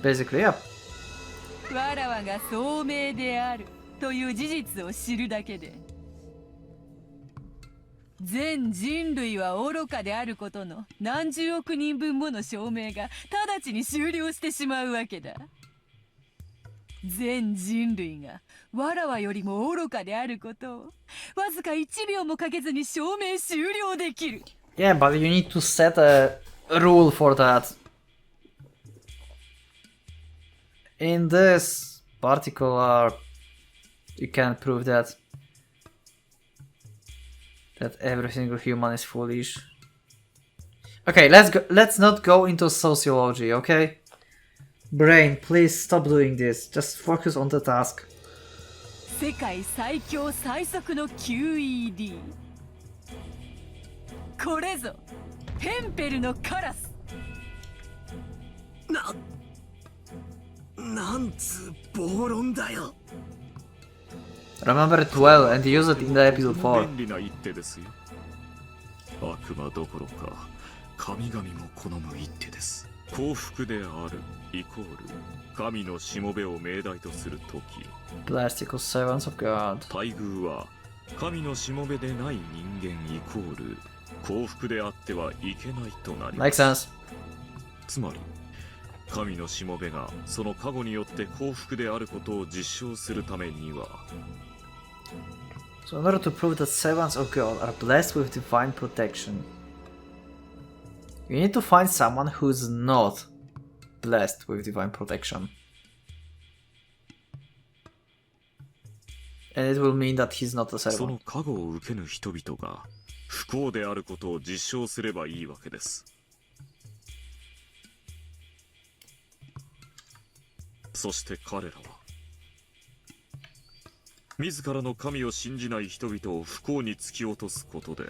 S1: Basically, yeah.
S5: わらわが聡明であるという事実を知るだけで全人類は愚かであることの何十億人分もの証明が直ちに終了してしまうわけだ。全人類がわらわよりも愚かであることをわずか1秒もかけずに証明終了できる。
S1: Yeah, but you need to set a rule for that. In this particular, you can't prove that every single human is foolish. Okay, let's not go into sociology, okay? Brain, please stop doing this. Just focus on the task.
S5: 世界最強最速の QED。これぞヘンペルのカラス。
S3: なんつう暴論だよ。
S1: Remember it well and use it in the episode 4.
S4: 便利な一手ですよ。悪魔どころか神々も好む一手です。幸福であるイコール神のしもべを命題とするとき、
S1: Plastical servants of God.
S4: 待遇は神のしもべでない人間イコール幸福であってはいけないとなります。
S1: Makes sense.
S4: つまり神のしもべがその加護によって幸福であることを実証するためには
S1: So in order to prove that servants of God are blessed with divine protection, you need to find someone who's not blessed with divine protection. And it will mean that he's not a
S4: そ
S1: servant.
S4: の加護を受けぬ人々が不幸であることを実証すればいいわけです。そして彼らは自らの神を信じない人々を不幸に突き落とすことで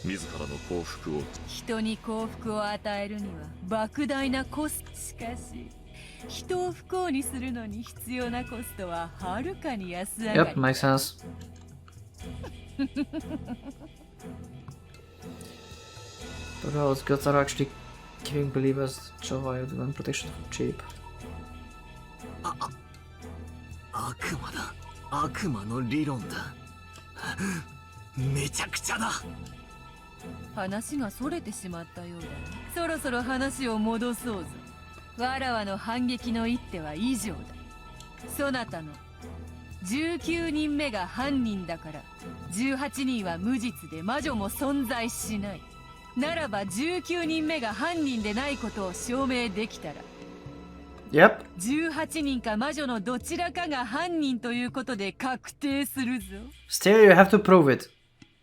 S4: 自らの幸福を
S5: 人に幸福を与えるには莫大なコスト。しかし人を不幸にするのに必要なコストははるかに安上が
S1: Yep,
S5: り。
S1: makes sense. But those gods are actually giving believers joy of divine protection for cheap.
S3: 悪魔だ。悪魔の理論だ。めちゃくちゃだ。
S5: 話がそれてしまったようだ。そろそろ話を戻そうぞ。わらわの反撃の一手は以上だ。そなたの19人目が犯人だから18人は無実で魔女も存在しない。ならば19人目が犯人でないことを証明できたら
S1: Yep.
S5: 18人か魔女のどちらかが犯人ということで確定するぞ。
S1: Still, you have to prove it.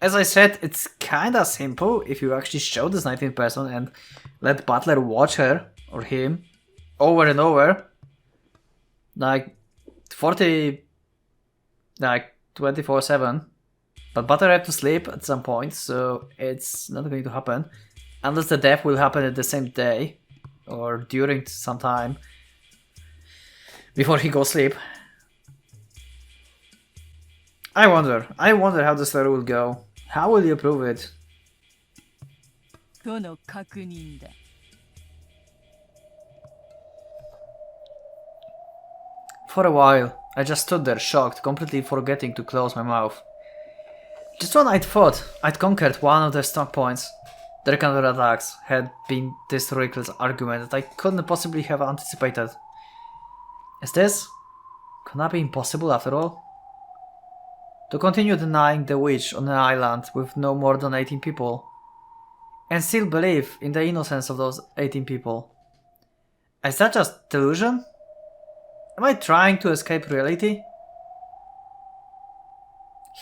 S1: As I said, it's kinda simple if you actually show this 19th person and let Butler watch her or him over and over. Like 24/7. But Butler have to sleep at some point, so it's not going to happen. Unless the death will happen at the same day or during some time before he goes sleep. I wonder how the story will go. How will you prove it?
S5: との確認だ。
S1: For a while, I just stood there shocked, completely forgetting to close my mouth. Just when I'd thought I'd conquered one of their strong points, their counterattacks had been this reckless argument that I couldn't possibly have anticipated. Is this gonna be impossible after all? To continue denying the witch on an island with no more than 18 people, and still believe in the innocence of those 18 people. Is that just delusion? Am I trying to escape reality?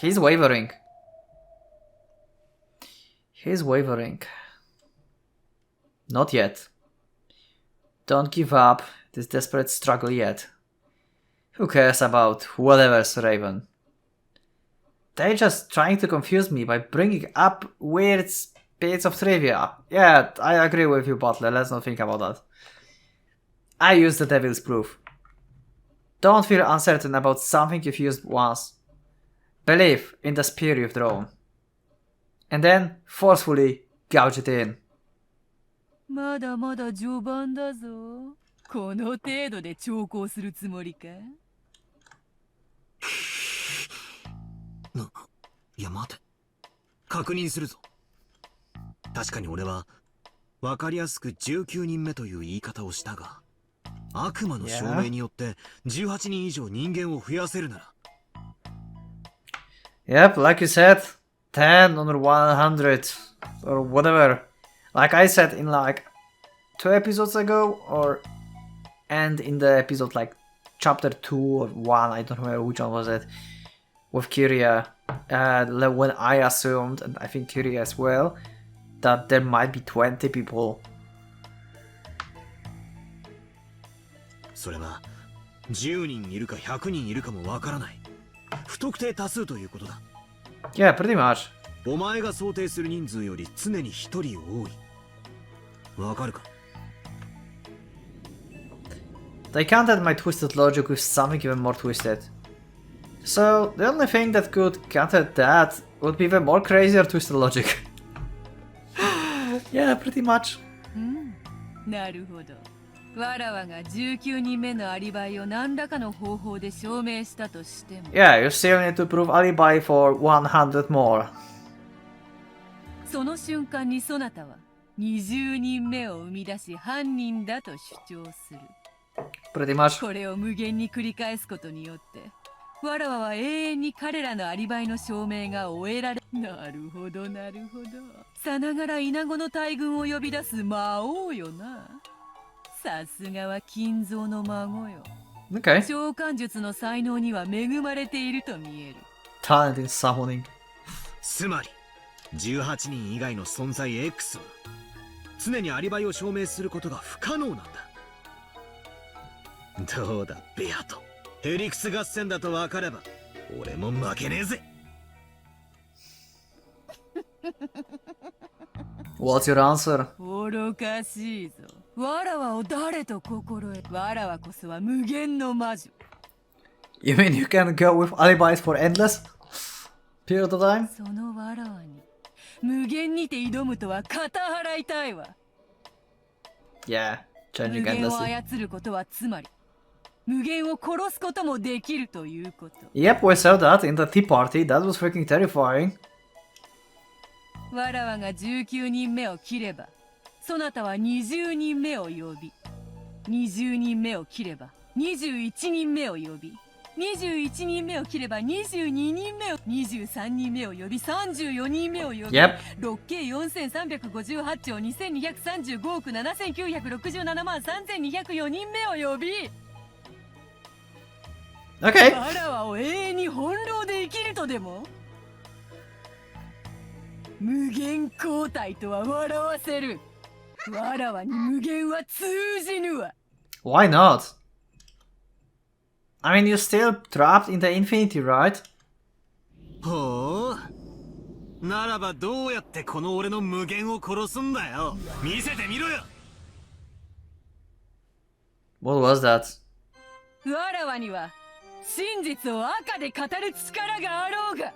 S1: He's wavering. He's wavering. Not yet. Don't give up this desperate struggle yet. Who cares about whatever's Raven? They're just trying to confuse me by bringing up weird bits of trivia. Yeah, I agree with you, Butler. Let's not think about that. I use the devil's proof. Don't feel uncertain about something you've used once. Believe in the spear you've drawn. And then forcefully gouge it in.
S5: まだまだ序盤だぞ。この程度で長考するつもりか？
S3: いや待て。確認するぞ。確かに俺は分かりやすく19人目という言い方をしたが、悪魔の証明によって18人以上人間を増やせるなら。
S1: Yep, like you said, 10 on 100 or whatever. Like I said in like 2 episodes ago, and in the episode like chapter 2 or 1, I don't remember which one was it, with Kyria, when I assumed, and I think Kyria as well, that there might be 20 people.
S3: それは10人いるか100人いるかもわからない。不特定多数ということだ。
S1: Yeah, pretty much.
S3: お前が想定する人数より常に1人多い。わかるか？
S1: They countered my twisted logic with something even more twisted. So, the only thing that could counter that would be even more crazy or twisted logic. Yeah, pretty much.
S5: なるほど。わらわが19人目のアリバイを何らかの方法で証明したとしても。
S1: Yeah, you still need to prove alibi for 100 more.
S5: その瞬間にそなたは20人目を生み出し犯人だと主張する。
S1: Pretty much.
S5: これを無限に繰り返すことによって、わらわは永遠に彼らのアリバイの証明が終えられ。なるほどなるほど。さながらイナゴの大群を呼び出す魔王よな。さすがは金蔵の孫よ。
S1: Okay.
S5: 召喚術の才能には恵まれていると見える。
S1: Talent in summoning.
S3: つまり18人以外の存在 X は常にアリバイを証明することが不可能なんだ。どうだベアト、ヘリクス合戦だと分かれば俺も負けねえぜ。
S1: What's your answer?
S5: 愚かしいぞ。わらわを誰と心得。わらわこそは無限の魔女。
S1: You mean you can go with alibis for endless period of time?
S5: そのわらわに無限にて挑むとは肩払いたいわ。
S1: Yeah,
S5: 無
S1: changing
S5: 限を
S1: endlessly.
S5: 操ることはつまり無限を殺すこともできるということ。
S1: Yep, we saw that in the tea party. That was freaking terrifying.
S5: わらわが19人目を切ればそなたは20人目を呼び、20人目を切れば21人目を呼び、21人目を切れば22人目を、23人目を呼び、34人目を呼び、
S1: Yep.
S5: 6計4358兆2235億7967万3204人目を呼び、
S1: Okay.
S5: わらわを永遠に翻弄で生きるとでも。無限交代とは笑わせる。わらわに無限は通じぬわ。
S1: Why not? I mean, you're still trapped in the infinity, right?
S3: ほう、ならばどうやってこの俺の無限を殺すんだよ。見せてみろよ。
S1: What was that?
S5: わらわには真実を赤で語る力があろうが。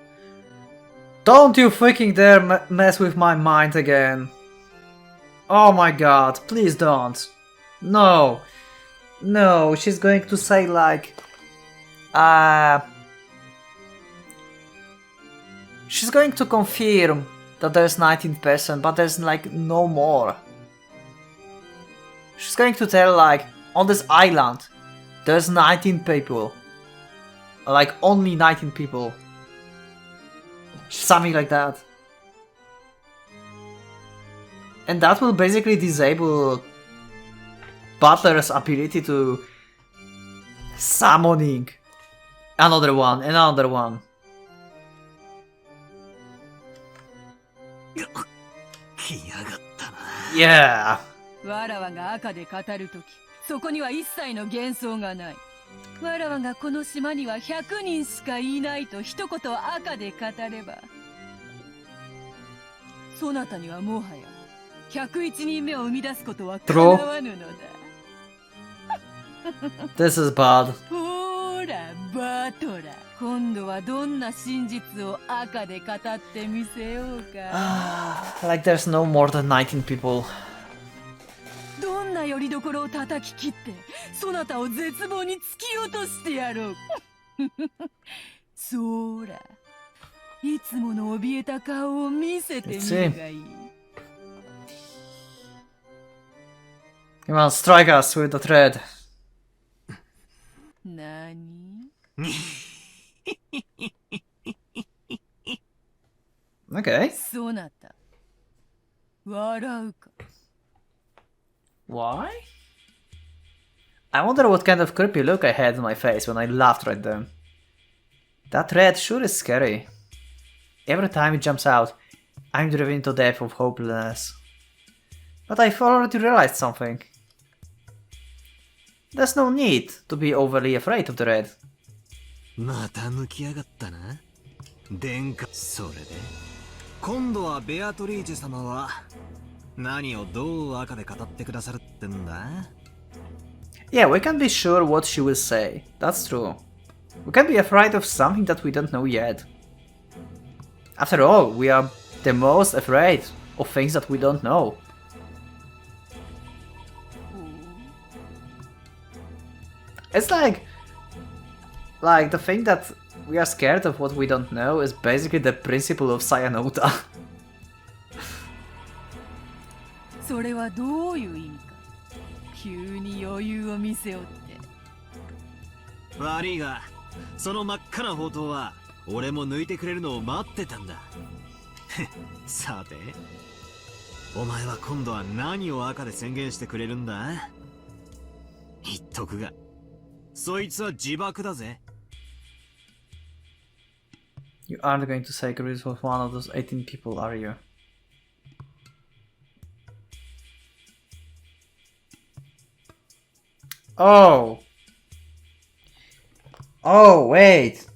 S1: Don't you freaking dare mess with my mind again. Oh my god, please don't. No. No, she's going to say like... She's going to confirm that there's 19%, but there's like no more. She's going to tell like, on this island, there's 19 people. Like only 19 people. Something like that. And that will basically disable Butler's ability to summoning another one, another one.
S3: 来やがったな。
S1: Yeah.
S5: わらわが赤で語るとき、そこには一切の幻想がない。わらわがこの島には100人しかいないと一言赤で語れば、そなたにはもはや101人目を生み出すことは叶わぬのだ。
S1: This is bad.
S5: ほらバトラ、今度はどんな真実を赤で語ってみせようか。
S1: Like there's no more than 19 people.
S5: どんな拠り所を叩き切ってそなたを絶望に突き落としてやろう。そら、いつもの怯えた顔を見せてみるがいい。
S1: Come on, strike us with the thread.
S5: なに？
S1: Okay.
S5: そなた、笑うか？
S1: Why? I wonder what kind of creepy look I had on my face when I laughed right then. That thread sure is scary. Every time it jumps out, I'm driven into depth of hopelessness. But I've already realized something. There's no need to be overly afraid of the red.
S3: また抜きやがったな。殿下、それで今度はベアトリーチェ様は何をどう赤で語ってくださるってんだ？
S1: Yeah, we can't be sure what she will say. That's true. We can't be afraid of something that we don't know yet. After all, we are the most afraid of things that we don't know. It's like the thing that we are scared of what we don't know is basically the principle of Sayanota.
S5: それはどういう意味か。急に余裕を見せよって。
S3: 悪いが、その真っ赤な砲塔は俺も抜いてくれるのを待ってたんだ。さて、お前は今度は何を赤で宣言してくれるんだ？徳が。そいつは自爆だぜ。
S1: You aren't going to say Chris was one of those 18 people, are you? Oh! Oh, wait!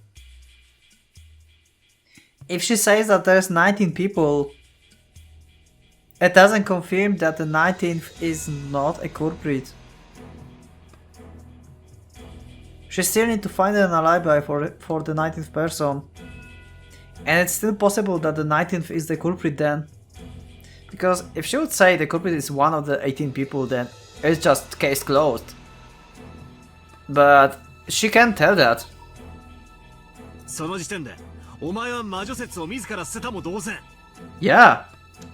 S1: If she says that there's 19 people, it doesn't confirm that the 19th is not a culprit. She still needs to find an alibi for the 19th person. And it's still possible that the 19th is the culprit then. Because if she would say the culprit is one of the 18 people, then it's just case closed. But she can't tell that.
S3: その時点でお前は魔女説を自ら捨てたも同然。
S1: Yeah.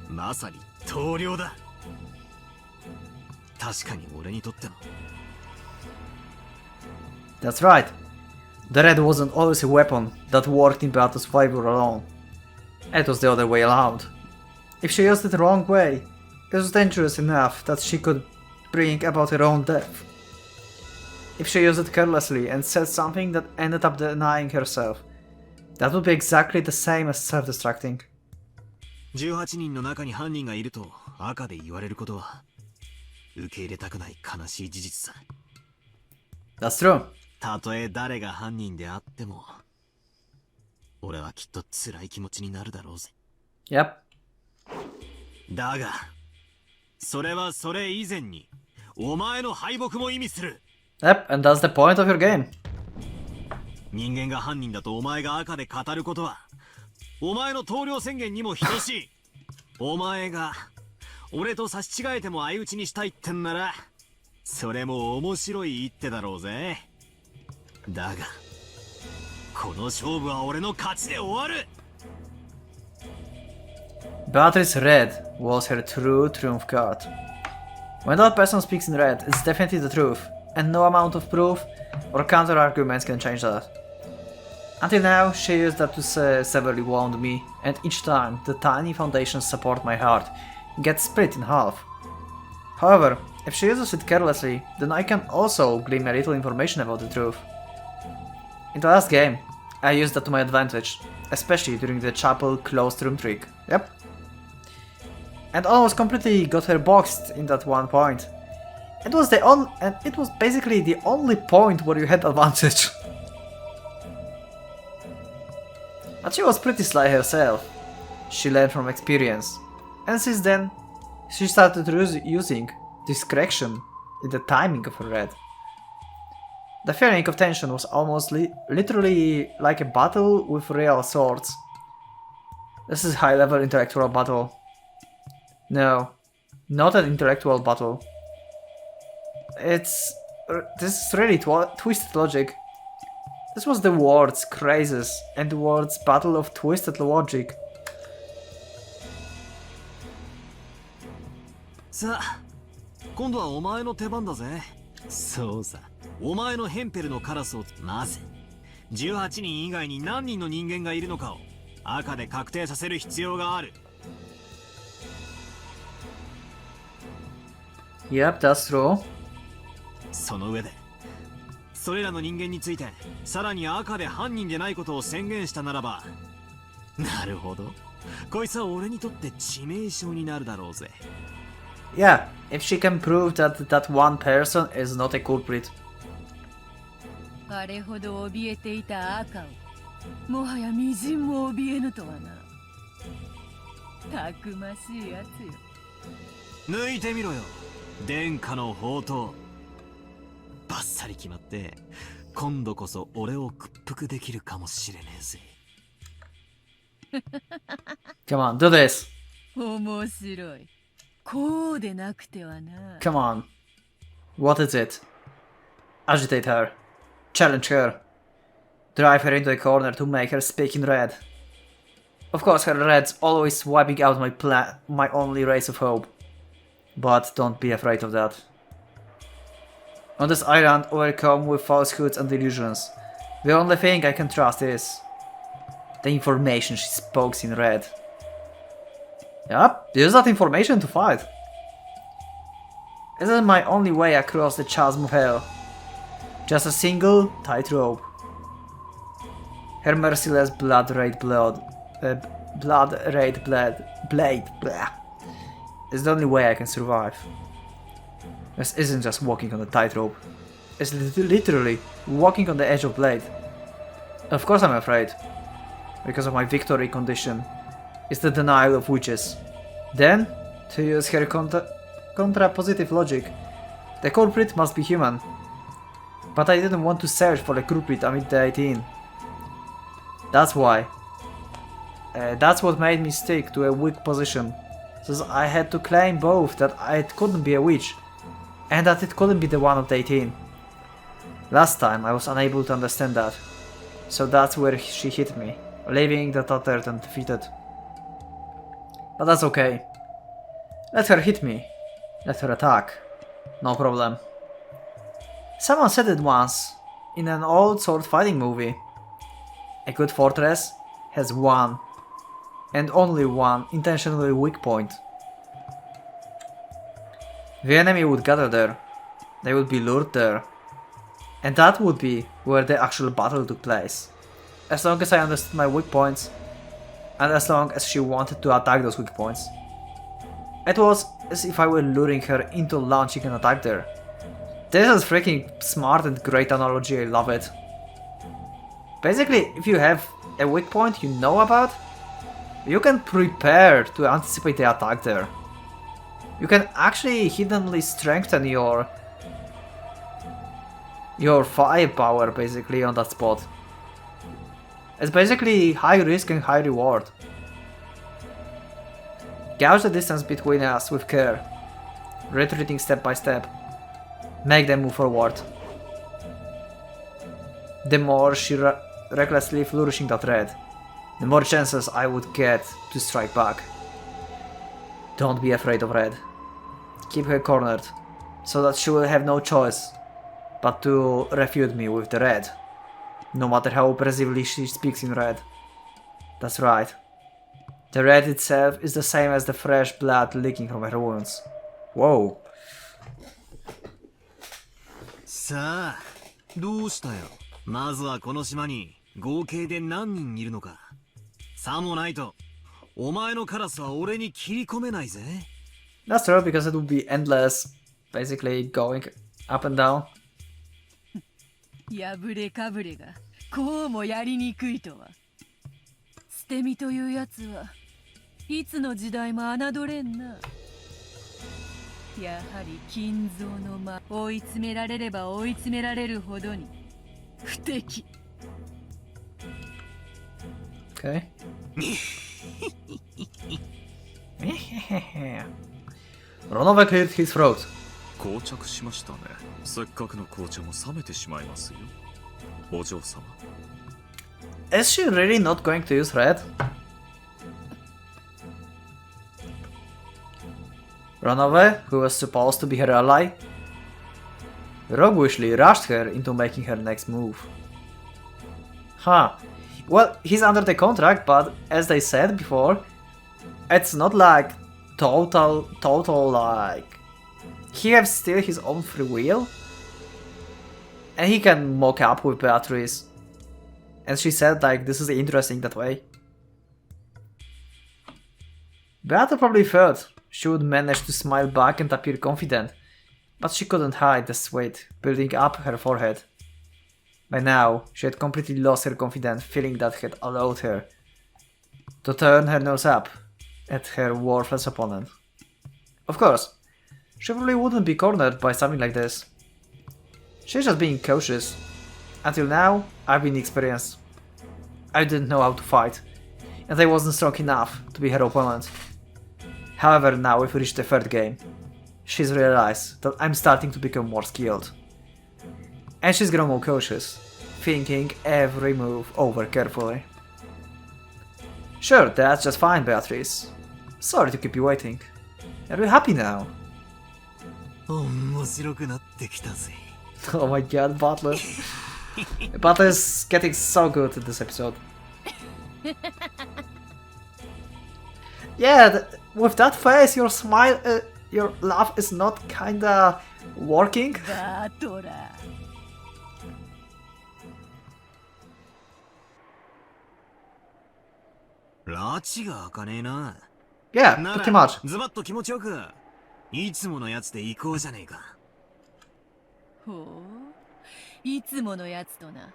S3: まさに棟梁だ。確かに俺にとっても。
S1: That's right. The red wasn't always a weapon that worked in battle's favor alone. It was the other way around. If she used it the wrong way, it was dangerous enough that she could bring about her own death. If she used it carelessly and said something that ended up denying herself, that would be exactly the same as self-destructing.
S3: 18人の中に犯人がいると赤で言われることは受け入れたくない悲しい事実さ。
S1: That's true.
S3: たとえ誰が犯人であっても、俺はきっと辛い気持ちになるだろうぜ。
S1: Yep.
S3: だが、それはそれ以前に、お前の敗北も意味する。
S1: Yep, and that's the point of your game.
S3: 人間が犯人だとお前が赤で語ることは、お前の棟梁宣言にも等しい。お前が、俺と差し違えても相打ちにしたいってんなら、それも面白い一手だろうぜ。だが、この勝負は俺の勝ちで終わる。
S1: Beatrice Red was her true triumph card. When that person speaks in red, it's definitely the truth, and no amount of proof or counter-arguments can change that. Until now, she used that to severely wound me, and each time the tiny foundations support my heart gets split in half. However, if she uses it carelessly, then I can also glean a little information about the truth. In the last game, I used that to my advantage, especially during the chapel closed room trick. Yep. And almost completely got her boxed in that one point. It was basically the only point where you had advantage. But she was pretty sly herself. She learned from experience. And since then, she started using discretion in the timing of her red. The feeling of tension was almost literally like a battle with real swords. This is high-level intellectual battle. No, not an intellectual battle. This is really twisted logic. This was the world's crisis and the world's battle of twisted logic.
S3: さあ、今度はお前の手番だぜ。そうさ、お前のヘンペルのカラスをなぜ18人以外に何人の人間がいるのかを赤で確定させる必要がある。
S1: Yep, that's true.
S3: その上で、それらの人間についてさらに赤で犯人でないことを宣言したならば、なるほど、こいつは俺にとって致命傷になるだろうぜ。
S1: Yeah, if she can prove that one person is not a culprit.
S5: あれほど怯えていた赤を、もはや微塵も怯えぬとはな。たくましいやつよ。
S3: 抜いてみろよ、殿下の宝刀。バッサリ決まって、今度こそ俺を屈服できるかもしれねえぜ。
S1: Come on, do this.
S5: 面白い。こうでなくてはな。
S1: Come on. What is it? Agitate her. Challenge her. Drive her into a corner to make her speak in red. Of course, her red's always wiping out my only race of hope. But don't be afraid of that. On this island, overcome with falsehoods and illusions, the only thing I can trust is the information she speaks in red. Yup, use that information to fight. This is my only way across the chasm of hell. Just a single tightrope. Her merciless blood-red blade blah, is the only way I can survive. This isn't just walking on a tightrope. It's literally walking on the edge of blade. Of course I'm afraid, because of my victory condition. It's the denial of witches. Then, to use her contra-positive logic, the culprit must be human. But I didn't want to search for the culprit amid the 18. That's why. That's what made me stick to a weak position. Since I had to claim both that it couldn't be a witch, and that it couldn't be the one of the 18. Last time I was unable to understand that. So that's where she hit me, leaving the tattered and defeated. But that's okay. Let her hit me. Let her attack. No problem. Someone said it once, in an old sword fighting movie. A good fortress has one, and only one, intentionally weak point. The enemy would gather there. They would be lured there. And that would be where the actual battle took place. As long as I understood my weak points, and as long as she wanted to attack those weak points. It was as if I were luring her into launching an attack there. This is freaking smart and great analogy, I love it. Basically, if you have a weak point you know about, you can prepare to anticipate the attack there. You can actually hiddenly strengthen your firepower basically on that spot. It's basically high risk and high reward. Gauge the distance between us with care, retreating step by step. Make them move forward. The more she recklessly flourishing that red, the more chances I would get to strike back. Don't be afraid of red. Keep her cornered, so that she will have no choice but to refute me with the red, no matter how oppressively she speaks in red. That's right. The red itself is the same as the fresh blood leaking from her wounds. Whoa.
S3: さあ、どうしたよ。まずはこの島に合計で何人いるのか。さもないと、お前のカラスは俺に切り込めないぜ。
S1: That's true, because it would be endless, basically going up and down.
S5: 破れかぶれがこうもやりにくいとは。捨て身というやつはいつの時代も侮れんな。やはり金蔵の間、追い詰められれば追い詰められるほどに不敵。
S1: Okay. Ronova cleared his throat.
S4: 膠着しましたね。せっかくの紅茶も冷めてしまいますよ。お嬢様。
S1: Is she really not going to use red? Ronova, who was supposed to be her ally, roguishly rushed her into making her next move. Huh. Well, he's under the contract, but as they said before, it's not like total like... He has still his own free will, and he can mock up with Beatrice. And she said like this is interesting that way. Beata probably thought she would manage to smile back and appear confident, but she couldn't hide the sweat building up her forehead. By now, she had completely lost her confident feeling that had allowed her to turn her nose up at her worthless opponent. Of course, she probably wouldn't be cornered by something like this. She's just being cautious. Until now, I've been experienced. I didn't know how to fight, and I wasn't strong enough to be her opponent. However, now we've reached the third game. She's realized that I'm starting to become more skilled. And she's grown more cautious, thinking every move over carefully. Sure, that's just fine, Beatrice. Sorry to keep you waiting. Are you happy now?
S3: 面白くなってきたぜ。
S1: Oh my god, Butler. Butler is getting so good in this episode. Yeah, with that face, your smile, your laugh is not kinda working.
S5: バトラ
S3: 拉致が開かねえな。
S1: Yeah,
S3: な
S1: pretty
S3: ら
S1: much.
S3: ズバッと気持ちよく、いつものやつで行こうじゃねえか。
S5: ほう、いつものやつとな。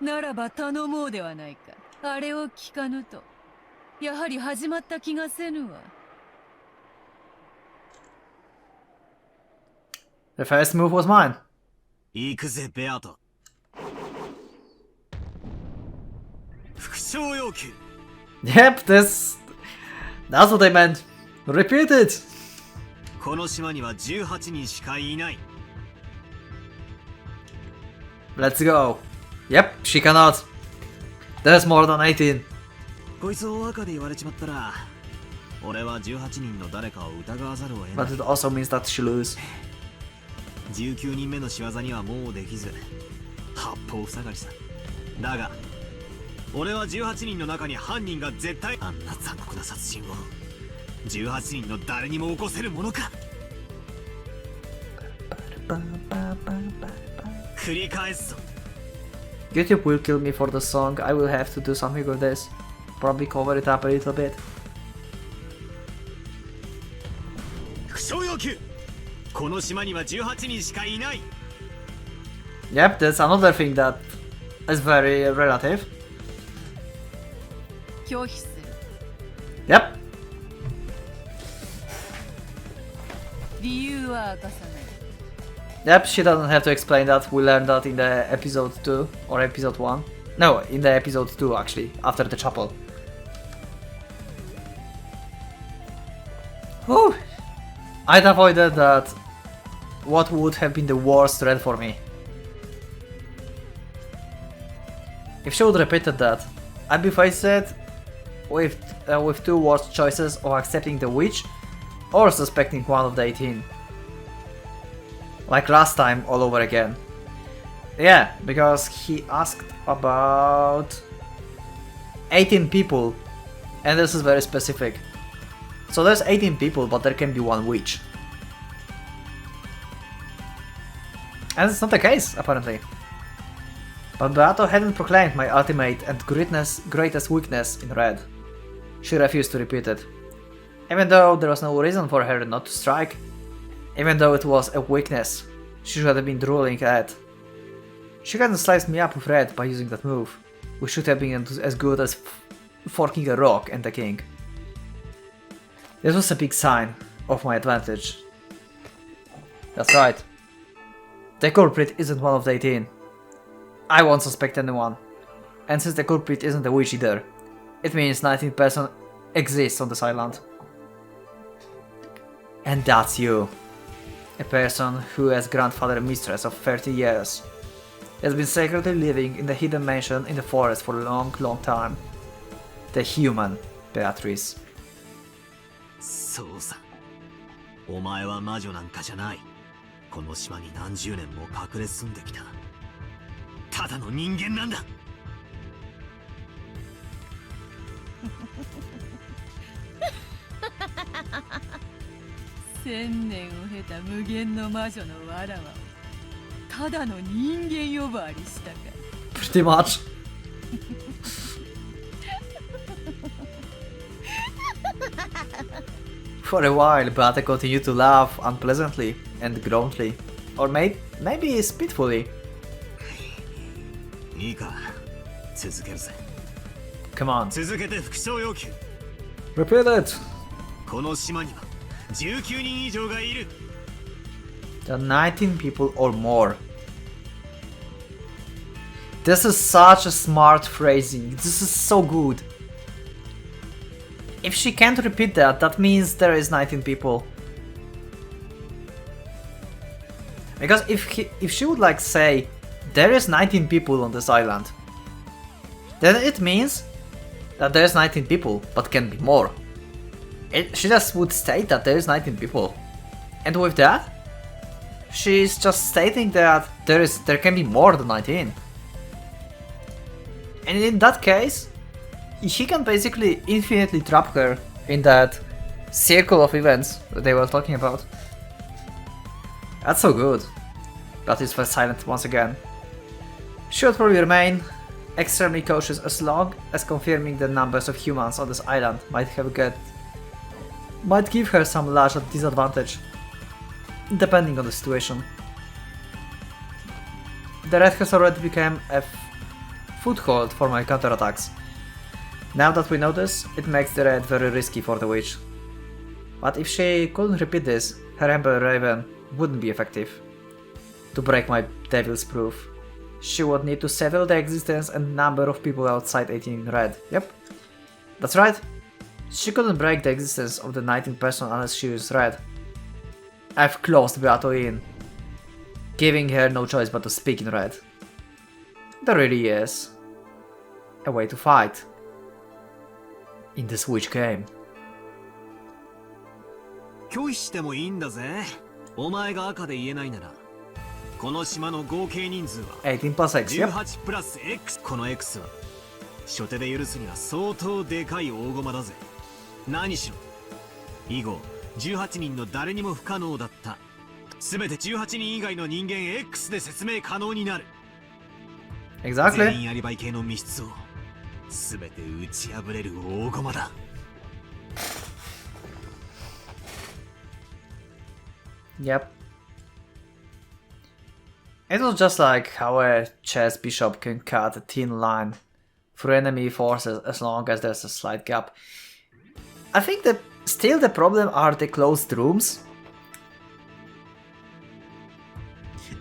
S5: ならば頼もうではないか。あれを聞かぬと、やはり始まった気がせぬわ。
S1: The first move was mine.
S3: 行くぜ、ベアート。復唱要求。
S1: Yep, that's what I meant. Repeat it.
S3: この島には18人しかいない。
S1: Let's go. Yep, she cannot. There's more than 18.
S3: こいつを赤で言われちまったら、俺は18人の誰かを疑わざるを得ない。
S1: But it also means that she lose.
S3: 19人目の仕業にはもうできず、八方塞がりさ。だが、俺は18人の中に犯人が絶対あんな残酷な殺人を18人の誰にも起こせるものか。繰り返すぞ。
S1: YouTube will kill me for the song. I will have to do something with this. Probably cover it up a little bit.
S3: 復唱要求。この島には18人しかいない。
S1: Yep, that's another thing that is very relative.
S5: 拒否する。
S1: Yep.
S5: 理由は明かさない。
S1: Yep, she doesn't have to explain that. We learned that in the episode 2 or episode 1. No, in the episode 2 actually, after the chapel. Whew. I'd avoided that. What would have been the worst threat for me? If she would repeated that, I'd be faced with two worst choices of accepting the witch or suspecting one of the 18. Like last time all over again. Yeah, because he asked about 18 people, and this is very specific. So there's 18 people, but there can be one witch. And it's not the case, apparently. But Beato hadn't proclaimed my ultimate and greatest weakness in red. She refused to repeat it. Even though there was no reason for her not to strike. Even though it was a weakness she should have been drooling at. She hadn't sliced me up with red by using that move, which should have been as good as forking a rock and the king. This was a big sign of my advantage. That's right. The culprit isn't one of the 18. I won't suspect anyone. And since the culprit isn't a witch either, it means 19 person exists on this island. And that's you. A person who, as grandfather and mistress of 30 years, has been secretly living in the hidden mansion in the forest for a long, long time. The human Beatrice.
S3: そうさ。お前は魔女なんかじゃない。この島に何十年も隠れ住んできた。ただの人間なんだ。
S5: 1000年を経た無限の魔女のわらわをただの人間呼ばわりしたか。
S1: Pretty much. For a while, Beata continued to laugh unpleasantly and groanedly, or maybe spitefully.
S3: いいか、続けるぜ。
S1: Come on.
S3: 続けて復唱要求。
S1: Repeat it.
S3: この島には19人以上がいる。
S1: There are 19 people or more. This is such a smart phrasing. This is so good. If she can't repeat that, that means there is 19 people. Because if she would like say, there is 19 people on this island, then it means that there's 19 people, but can be more. She just would state that there is 19 people. And with that, she's just stating that there can be more than 19. And in that case, he can basically infinitely trap her in that circle of events that they were talking about. That's so good. But it's for silent once again. She would probably remain extremely cautious as long as confirming the numbers of humans on this island might give her some large disadvantage, depending on the situation. The red has already become a foothold for my counterattacks. Now that we know this, it makes the red very risky for the witch. But if she couldn't repeat this, her Ember Raven wouldn't be effective. To break my devil's proof, she would need to settle the existence and number of people outside 18 red. Yep, that's right. She couldn't break the existence of the 19th person unless she was red. I've closed Beato in, giving her no choice but to speak in red. There really is a way to fight in this witch game.
S3: 拒否してもいいんだぜ。お前が赤で言えないなら、この島の合計人数は
S1: 18 plus X, yep.
S3: 18プラス X。この X は初手で許すには相当でかい大駒だぜ。何しろ以後18人の誰にも不可能だった。すべて18人以外の人間 X で説明可能になる。
S1: Exactly.
S3: 全員アリバイ系の密室をすべて打ち破れる大駒だ。
S1: Yep. It was just like how a chess bishop can cut a thin line through enemy forces as long as there's a slight gap. I think that still the problem are the closed rooms.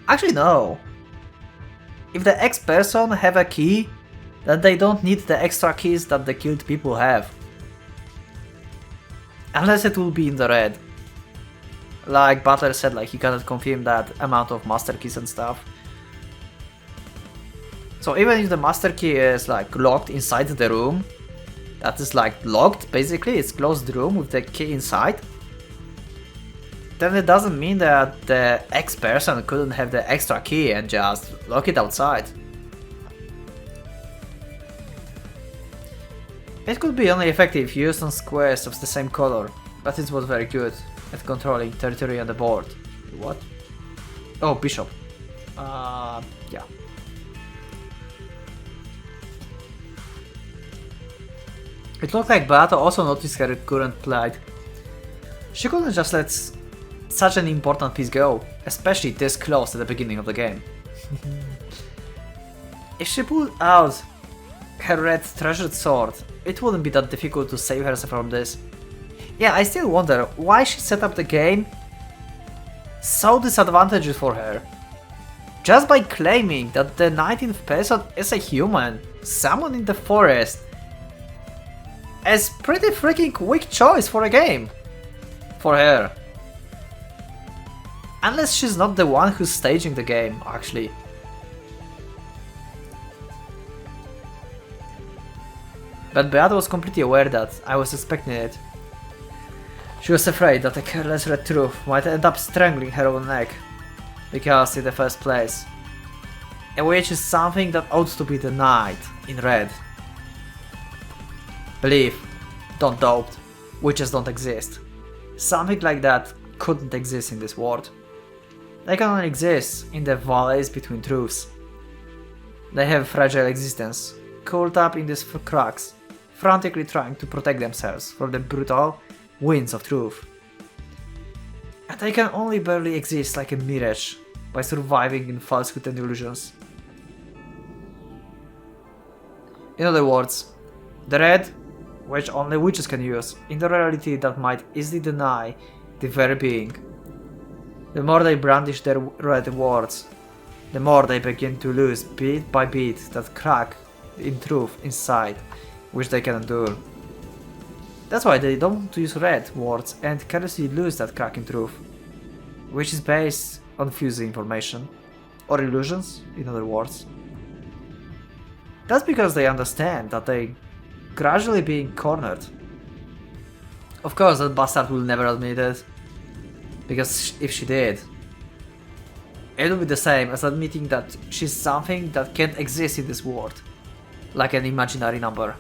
S1: Actually no. If the X person have a key, then they don't need the extra keys that the killed people have. Unless it will be in the red. Like Butler said, like he cannot confirm that amount of master keys and stuff. So even if the master key is like locked inside the room, that is like locked basically, it's closed room with the key inside, then it doesn't mean that the X person couldn't have the extra key and just lock it outside. It could be only effective used on squares of the same color, but it was very good at controlling territory on the board. What? Oh, bishop. Yeah. It looked like Beato also noticed her current plight. She couldn't just let such an important piece go, especially this close at the beginning of the game. If she pulled out her red treasured sword, it wouldn't be that difficult to save herself from this. Yeah, I still wonder why she set up the game so disadvantageous for her. Just by claiming that the 19th person is a human, someone in the forest, is pretty freaking weak choice for a game. For her. Unless she's not the one who's staging the game, actually. But Beata was completely aware that I was expecting it. She was afraid that a careless red truth might end up strangling her own neck, because in the first place, a witch is something that ought to be denied in red. Believe, don't doubt, witches don't exist. Something like that couldn't exist in this world. They can only exist in the valleys between truths. They have fragile existence, curled up in these cracks, frantically trying to protect themselves from the brutal winds of truth. And they can only barely exist like a mirage by surviving in falsehood and illusions. In other words, the red, which only witches can use, in the reality that might easily deny the very being. The more they brandish their red words, the more they begin to lose bit by bit that crack in truth inside, which they can endure. That's why they don't use red words and carelessly lose that crack in truth, which is based on fuzzy information, or illusions, in other words. That's because they understand that they gradually being cornered. Of course, that bastard will never admit it, because if she did, it would be the same as admitting that she's something that can't exist in this world, like an imaginary number.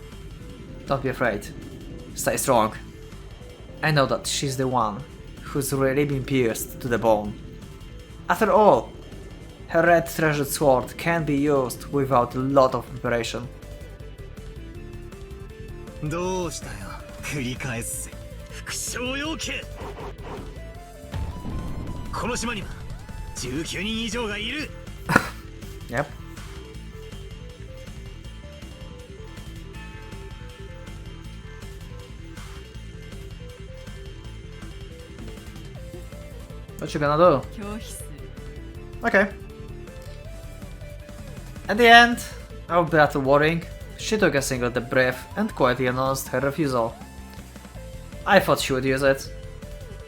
S1: Don't be afraid. Stay strong. I know that she's the one who's really been pierced to the bone. After all, Her red treasured sword can be used without a lot of preparation.
S3: どうしたよ。繰り返すぜ。副将要計。この島には19人以上がいる。
S1: Yep. What you gonna do?
S5: 拒否する。
S1: Okay. At the end of battle warring, she took a single deep breath and quietly announced her refusal. I thought she would use it,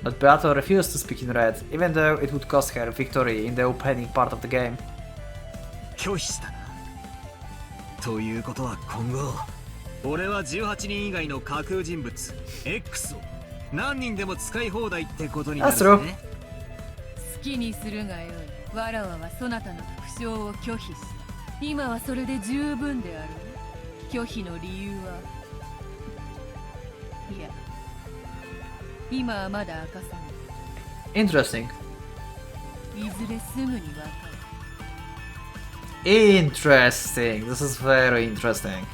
S1: but Beato refused to speak in red, even though it would cost her victory in the opening part of the game.
S3: 拒否したな。ということは今後、俺は18人以外の架空人物 X を何人でも使い放題ってことになるぜ。
S1: That's true.
S5: 好きにするがよい。わらわはそなたの副将を拒否した。今はそれで十分である。拒否の理由は、いや、今はまだ明かさない。
S1: Interesting.
S5: いずれすぐにわかる。
S1: Interesting. This is very interesting.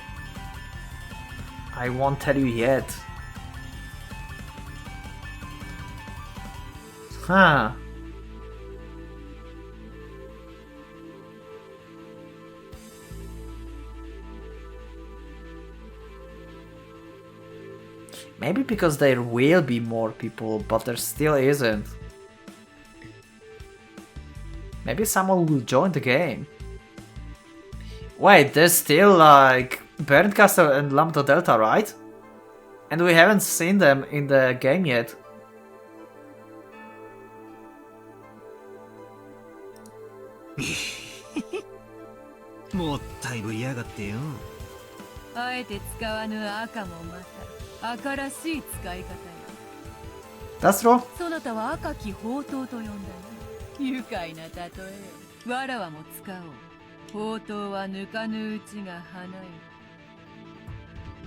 S1: I won't tell you yet. Huh. Maybe because there will be more people, but there still isn't. Maybe someone will join the game. Wait, there's still like Berncastle and Lambda Delta, right? And we haven't seen them in the game yet.
S5: "あえて使わぬ赤もまた赤らしい使い方よ。
S1: That's true.
S5: そなたは赤き宝刀と呼んだよ。愉快な例え。わらわも使おう。宝刀は抜かぬうちが花よ。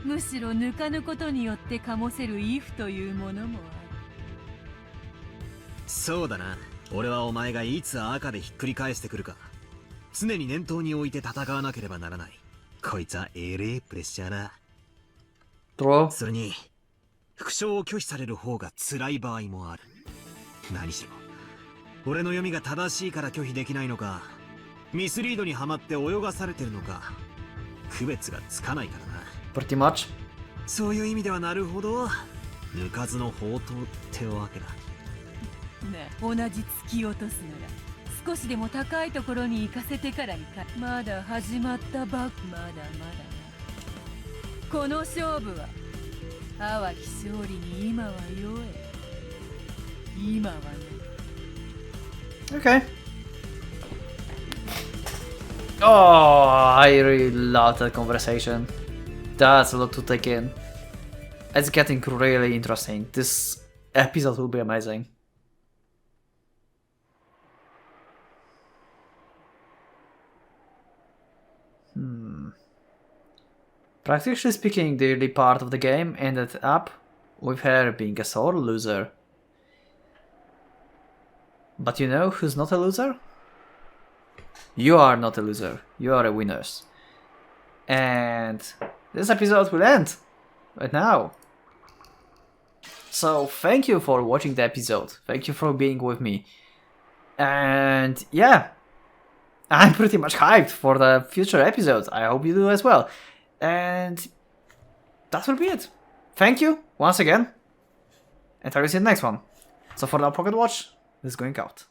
S5: むしろ抜かぬことによって醸せる畏怖というものもある。
S3: そうだな。俺はお前がいつ赤でひっくり返してくるか常に念頭に置いて戦わなければならない。こいつはえれえプレッシャーだ。
S1: True.
S3: それに副将を拒否される方が辛い場合もある。何しろ俺の読みが正しいから拒否できないのか、ミスリードにはまって泳がされてるのか区別がつかないからな。
S1: Pretty much.
S3: そういう意味ではなるほど抜かずの宝刀ってわけだ。
S5: 同じ突き落とすなら少しでも高いところに行かせてから行か。まだ始まったばっまだまだな。この勝負は淡き勝利に今は弱い。今はね。
S1: Okay. Oh, I really love that conversation. That's a lot to take in. It's getting really interesting. This episode will be amazing. Practically speaking, the early part of the game ended up with her being a sore loser. But you know who's not a loser? You are not a loser. You are a winner. And this episode will end right now. So thank you for watching the episode. Thank you for being with me. And yeah, I'm pretty much hyped for the future episodes. I hope you do as well. And that will be it. Thank you once again. And I will see you in the next one. So for now, Pocket Watch is going out.